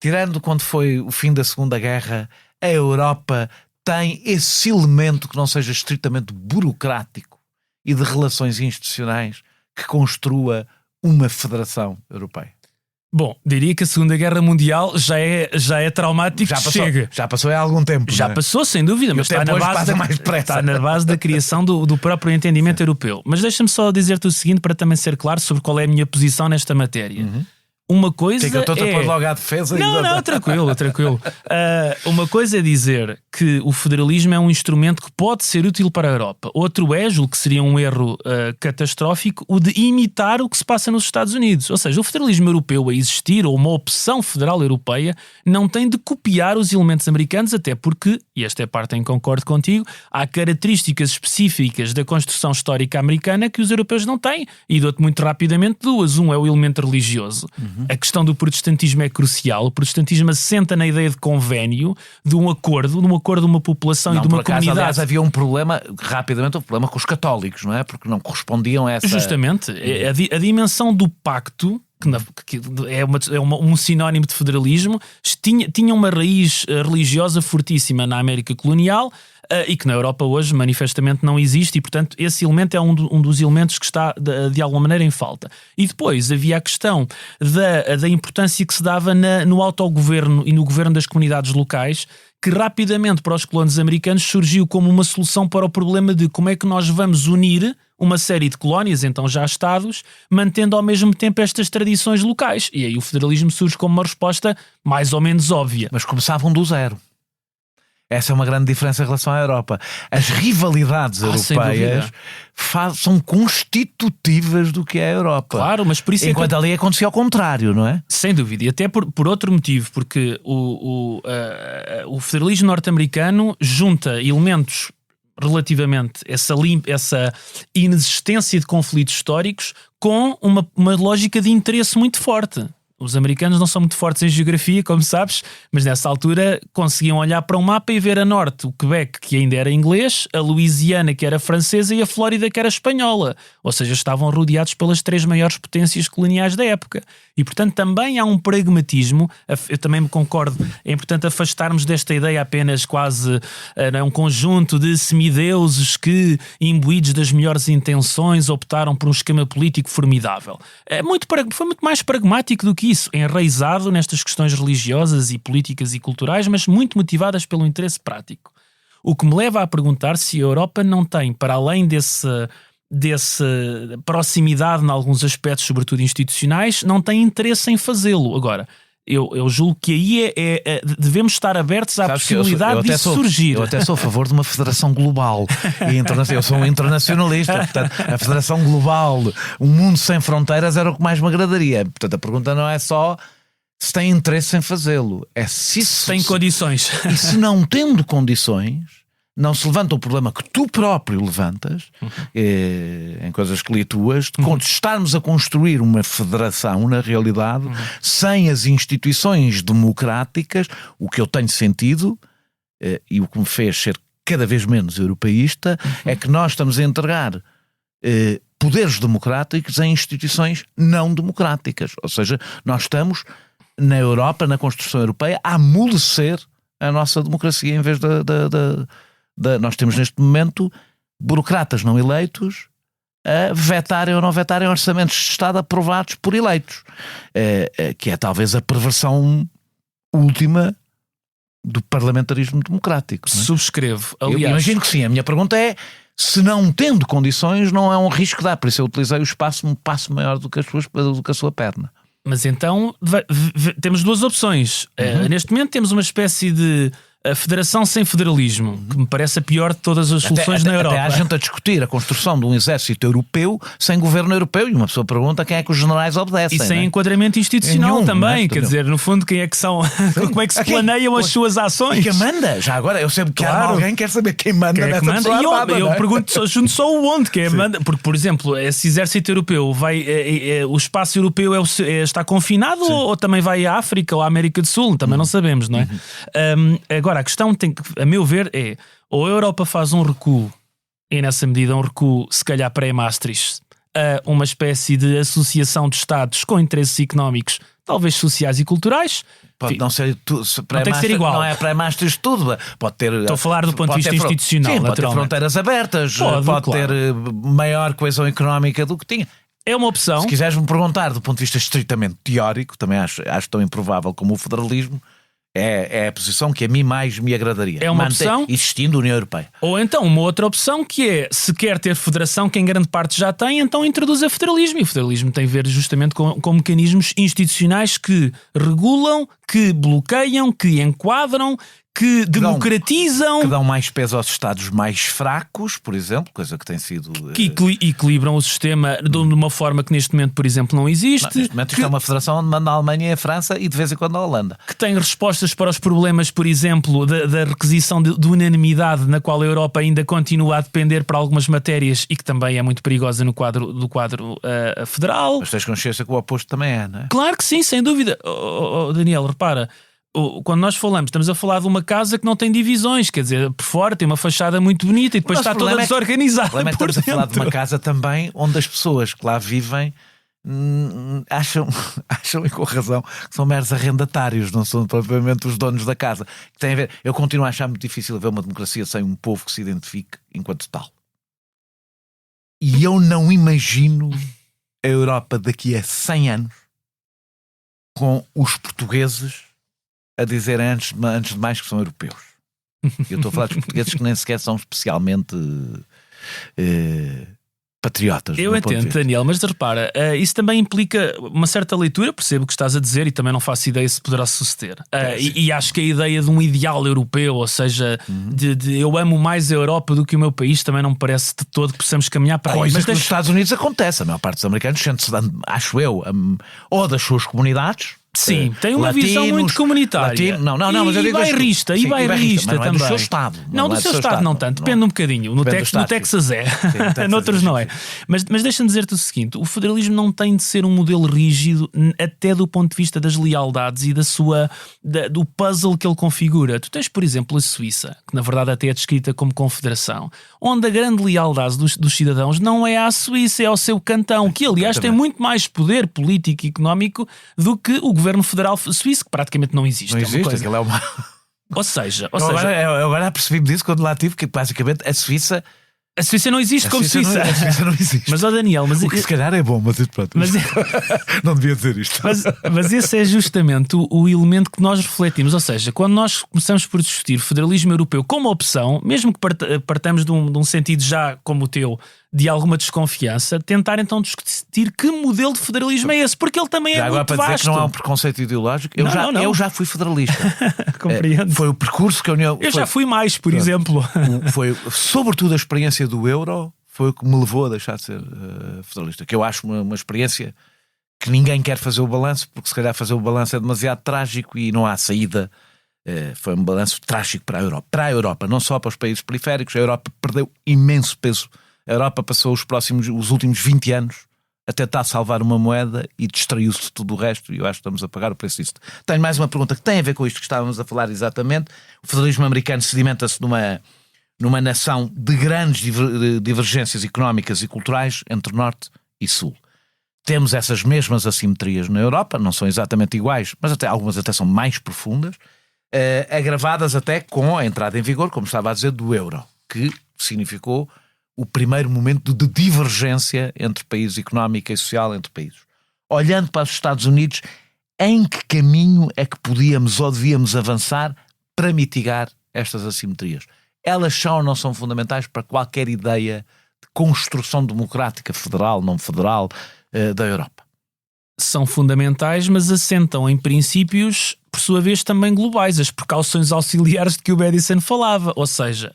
tirando quando foi o fim da Segunda Guerra, a Europa tem esse elemento que não seja estritamente burocrático e de relações institucionais que construa uma federação europeia? Bom, diria que a Segunda Guerra Mundial já é traumático. Já passou há algum tempo. Já passou, sem dúvida, mas está na base da criação do próprio entendimento europeu. Mas deixa-me só dizer-te o seguinte para também ser claro sobre qual é a minha posição nesta matéria. Uma coisa que eu estou a pôr logo à defesa? Não, tranquilo. Uma coisa é dizer que o federalismo é um instrumento que pode ser útil para a Europa. Outro é, julgo que seria um erro catastrófico, o de imitar o que se passa nos Estados Unidos. Ou seja, o federalismo europeu a existir, ou uma opção federal europeia, não tem de copiar os elementos americanos, até porque, e esta é a parte em que concordo contigo, há características específicas da construção histórica americana que os europeus não têm. E dou-te muito rapidamente duas. Um é o elemento religioso. A questão do protestantismo é crucial. O protestantismo assenta na ideia de convênio, de um acordo de uma população e de uma comunidade. Aliás, havia um problema com os católicos, não é? Porque não correspondiam a essa... Justamente. A dimensão do pacto, que é um sinónimo de federalismo, tinha uma raiz religiosa fortíssima na América colonial, e que na Europa hoje manifestamente não existe, e portanto esse elemento é um dos elementos que está de alguma maneira em falta. E depois havia a questão da importância que se dava no autogoverno e no governo das comunidades locais, que rapidamente para os colonos americanos surgiu como uma solução para o problema de como é que nós vamos unir uma série de colónias, então já estados, mantendo ao mesmo tempo estas tradições locais. E aí o federalismo surge como uma resposta mais ou menos óbvia. Mas começavam do zero. Essa é uma grande diferença em relação à Europa. As rivalidades europeias são constitutivas do que é a Europa. Claro, mas por isso enquanto ali acontecia ao contrário, não é? Sem dúvida, e até por outro motivo, porque o federalismo norte-americano junta elementos relativamente essa inexistência de conflitos históricos com uma lógica de interesse muito forte. Os americanos não são muito fortes em geografia, como sabes, mas nessa altura conseguiam olhar para um mapa e ver a norte o Quebec, que ainda era inglês, a Louisiana, que era francesa, e a Flórida, que era espanhola. Ou seja, estavam rodeados pelas 3 maiores potências coloniais da época. E, portanto, também há um pragmatismo. Eu também me concordo. É importante afastarmos desta ideia apenas quase um conjunto de semideuses que, imbuídos das melhores intenções, optaram por um esquema político formidável. Foi muito mais pragmático do que isso, enraizado nestas questões religiosas e políticas e culturais, mas muito motivadas pelo interesse prático. O que me leva a perguntar se a Europa não tem, para além dessa proximidade em alguns aspectos, sobretudo institucionais, não tem interesse em fazê-lo. Agora, eu julgo que aí devemos estar abertos à possibilidade disso surgir. Eu até sou a favor de uma federação global. Eu sou um internacionalista. Portanto, a federação global, um mundo sem fronteiras era o que mais me agradaria. Portanto, a pergunta não é só se tem interesse em fazê-lo, é se tem condições. E se não tendo condições, não se levanta o problema que tu próprio levantas, em coisas que li tuas, de estarmos a construir uma federação, na realidade, sem as instituições democráticas. O que eu tenho sentido, e o que me fez ser cada vez menos europeísta, é que nós estamos a entregar poderes democráticos em instituições não democráticas. Ou seja, nós estamos, na Europa, na construção europeia, a amolecer a nossa democracia em vez nós temos neste momento burocratas não eleitos a vetarem ou não vetarem orçamentos de Estado aprovados por eleitos, que é talvez a perversão última do parlamentarismo democrático. Não é? Subscrevo. Aliás, Eu imagino que sim. A minha pergunta é: se não tendo condições, não é um risco que dá. Por isso eu utilizei o espaço, um passo maior do que a sua perna. Mas então temos duas opções. Neste momento temos uma espécie de federação sem federalismo, que me parece a pior de todas as soluções na Europa. Até há gente a discutir a construção de um exército europeu sem governo europeu, e uma pessoa pergunta quem é que os generais obedecem. E sem enquadramento institucional Nenhum, também, né? quer dizer, no fundo, quem é que são, como é que se planeiam as suas ações? E quem manda? Já agora, eu sempre que Claro. alguém quer saber quem manda Quem é que nessa manda? pessoa E armada, eu não é? pergunto, junto só o onde, quem é que manda? Porque, por exemplo, esse exército europeu o espaço europeu está confinado ou também vai à África ou à América do Sul? Também não sabemos, não é? Agora, a questão tem que, a meu ver, é ou a Europa faz um recuo, e nessa medida um recuo, se calhar pré-Maastricht, a uma espécie de associação de Estados com interesses económicos, talvez sociais e culturais. Pode não ser tudo, tem que ser igual. Não é pré-Maastricht tudo. Pode ter. Estou a falar do ponto de vista institucional, sim, pode ter naturalmente. fronteiras abertas, pode claro. ter maior coesão económica do que tinha. É uma opção. Se quiseres me perguntar do ponto de vista estritamente teórico, também acho tão improvável como o federalismo. É a posição que a mim mais me agradaria. É uma opção. Existindo a União Europeia. Ou então uma outra opção que é, se quer ter federação, que em grande parte já tem, então introduza federalismo. E o federalismo tem a ver justamente com mecanismos institucionais que regulam, que bloqueiam, que enquadram, que democratizam, que dão mais peso aos Estados mais fracos, por exemplo, coisa que tem sido... que equilibram o sistema de uma forma que neste momento, por exemplo, não existe. Neste momento isto é uma federação onde manda a Alemanha e a França e de vez em quando a Holanda. Que tem respostas para os problemas, por exemplo, da requisição de unanimidade, na qual a Europa ainda continua a depender para algumas matérias e que também é muito perigosa no quadro federal. Mas tens consciência que o oposto também é, não é? Claro que sim, sem dúvida. Daniel, repara, quando nós falamos, estamos a falar de uma casa que não tem divisões, quer dizer, por fora tem uma fachada muito bonita e depois está toda desorganizada. O problema é que estamos a falar de uma casa também onde as pessoas que lá vivem acham e com razão que são meros arrendatários, não são propriamente os donos da casa. Tem a ver, eu continuo a achar muito difícil haver uma democracia sem um povo que se identifique enquanto tal. E eu não imagino a Europa daqui a 100 anos com os portugueses a dizerem antes de mais que são europeus. Eu estou a falar dos portugueses que nem sequer são especialmente patriotas. Eu entendo, Daniel, mas repara, isso também implica uma certa leitura, percebo o que estás a dizer e também não faço ideia se poderá suceder. E acho que a ideia de um ideal europeu, ou seja, de eu amo mais a Europa do que o meu país, também não me parece de todo que possamos caminhar para aí. Mas nos Estados Unidos acontece, a maior parte dos americanos sente-se, acho eu, ou das suas comunidades. Sim, tem uma visão muito comunitária. Não, mas eu digo bairrista, e bairrista também. Também. Do seu Estado. Não, do seu Estado não tanto, depende um bocadinho. No Texas é, noutros não é. Mas deixa-me dizer-te o seguinte: o federalismo não tem de ser um modelo rígido, até do ponto de vista das lealdades e do puzzle que ele configura. Tu tens, por exemplo, a Suíça, que na verdade até é descrita como confederação, onde a grande lealdade dos cidadãos não é à Suíça, é ao seu cantão, que aliás tem muito mais poder político e económico do que o governo federal suíço, que praticamente não existe. Não existe, aquilo é uma... Ou seja... Eu agora percebi-me disso quando lá estive, que basicamente a Suíça não existe como Suíça. A Suíça não existe. Mas, Daniel... o que se calhar é bom, mas pronto. Não devia dizer isto. Mas esse é justamente o elemento que nós refletimos. Ou seja, quando nós começamos por discutir federalismo europeu como opção, mesmo que partamos de um sentido já como o teu, de alguma desconfiança, tentar então discutir que modelo de federalismo é esse, porque ele também já é agora muito para vasto. dizer que não há um preconceito ideológico, eu já fui federalista. Compreendo. Foi o percurso que a União... Já fui mais, por exemplo. Foi, sobretudo, a experiência do euro foi o que me levou a deixar de ser federalista, que eu acho uma experiência que ninguém quer fazer o balanço, porque se calhar fazer o balanço é demasiado trágico e não há saída. Foi um balanço trágico para a Europa. Para a Europa, não só para os países periféricos, a Europa perdeu imenso peso. A Europa passou os últimos 20 anos a tentar salvar uma moeda e distraiu-se de tudo o resto, e eu acho que estamos a pagar o preço disso. Tenho mais uma pergunta que tem a ver com isto que estávamos a falar exatamente. O federalismo americano sedimenta-se numa nação de grandes divergências económicas e culturais entre Norte e Sul. Temos essas mesmas assimetrias na Europa, não são exatamente iguais, mas algumas até são mais profundas, agravadas até com a entrada em vigor, como estava a dizer, do euro, que significou o primeiro momento de divergência entre países, económica e social entre países. Olhando para os Estados Unidos, em que caminho é que podíamos ou devíamos avançar para mitigar estas assimetrias. Elas são ou não são fundamentais para qualquer ideia de construção democrática federal, não federal, da Europa? São fundamentais, mas assentam em princípios, por sua vez, também globais, as precauções auxiliares de que o Madison falava. Ou seja,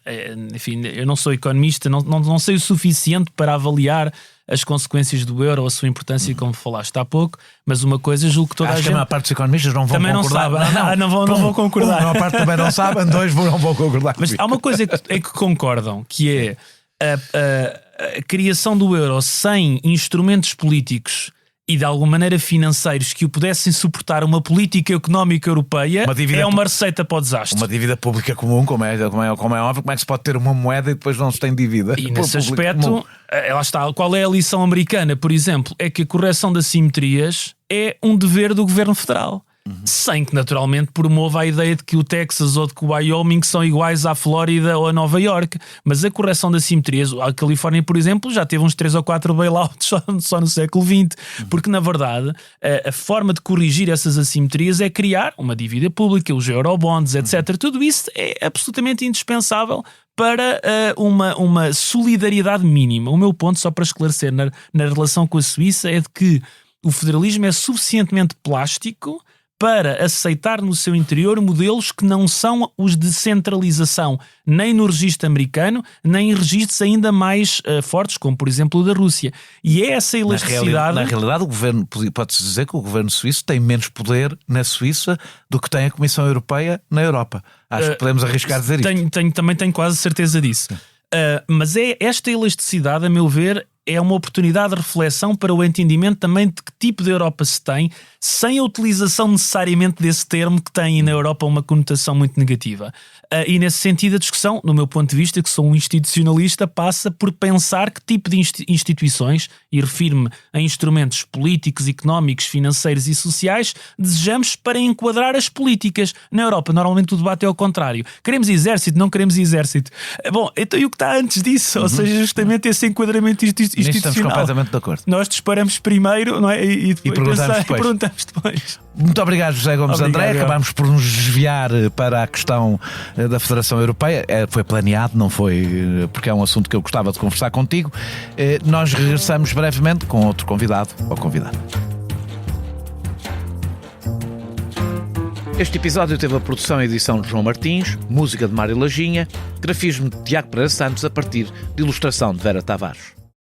enfim, eu não sou economista, não sei o suficiente para avaliar as consequências do euro ou a sua importância, como falaste há pouco, mas uma coisa julgo que toda a gente... Acho que a maior parte dos economistas não vão também concordar. Não vão concordar. A maior parte também não sabe, dois não vão concordar. Mas há uma coisa que concordam, que é a criação do euro sem instrumentos políticos e de alguma maneira financeiros que o pudessem suportar uma política económica europeia é uma receita para o desastre. Uma dívida pública comum, como é óbvio, como é que se pode ter uma moeda e depois não se tem dívida? E nesse aspecto, lá está, qual é a lição americana, por exemplo, é que a correção das simetrias é um dever do governo federal. Sem que naturalmente promova a ideia de que o Texas ou de que o Wyoming são iguais à Flórida ou a Nova York, mas a correção das simetrias, a Califórnia, por exemplo, já teve uns 3 ou 4 bailouts só no século XX, porque na verdade a forma de corrigir essas assimetrias é criar uma dívida pública, os eurobonds, etc. Tudo isso é absolutamente indispensável para uma solidariedade mínima. O meu ponto, só para esclarecer na relação com a Suíça, é de que o federalismo é suficientemente plástico para aceitar no seu interior modelos que não são os de centralização, nem no registro americano, nem em registros ainda mais fortes, como por exemplo o da Rússia. E é essa elasticidade... Na realidade, o governo, pode-se dizer que o governo suíço tem menos poder na Suíça do que tem a Comissão Europeia na Europa. Acho que podemos arriscar dizer isto. Também tenho quase certeza disso. Mas esta elasticidade, a meu ver, é uma oportunidade de reflexão para o entendimento também de que tipo de Europa se tem, sem a utilização necessariamente desse termo que tem na Europa uma conotação muito negativa. E nesse sentido a discussão, no meu ponto de vista, que sou um institucionalista, passa por pensar que tipo de instituições, e refiro-me a instrumentos políticos, económicos, financeiros e sociais, desejamos para enquadrar as políticas. Na Europa normalmente o debate é ao contrário. Queremos exército, não queremos exército. Bom, então e o que está antes disso? Ou seja, justamente esse enquadramento institucional. Estamos completamente de acordo. Nós disparamos primeiro, não é? E perguntamos depois. Muito obrigado, José Gomes André. Acabámos por nos desviar para a questão da Federação Europeia. Foi planeado, não foi porque é um assunto que eu gostava de conversar contigo. Nós regressamos brevemente com outro convidado ou convidada. Este episódio teve a produção e edição de João Martins, música de Mário Lajinha, grafismo de Tiago Pereira Santos a partir de ilustração de Vera Tavares.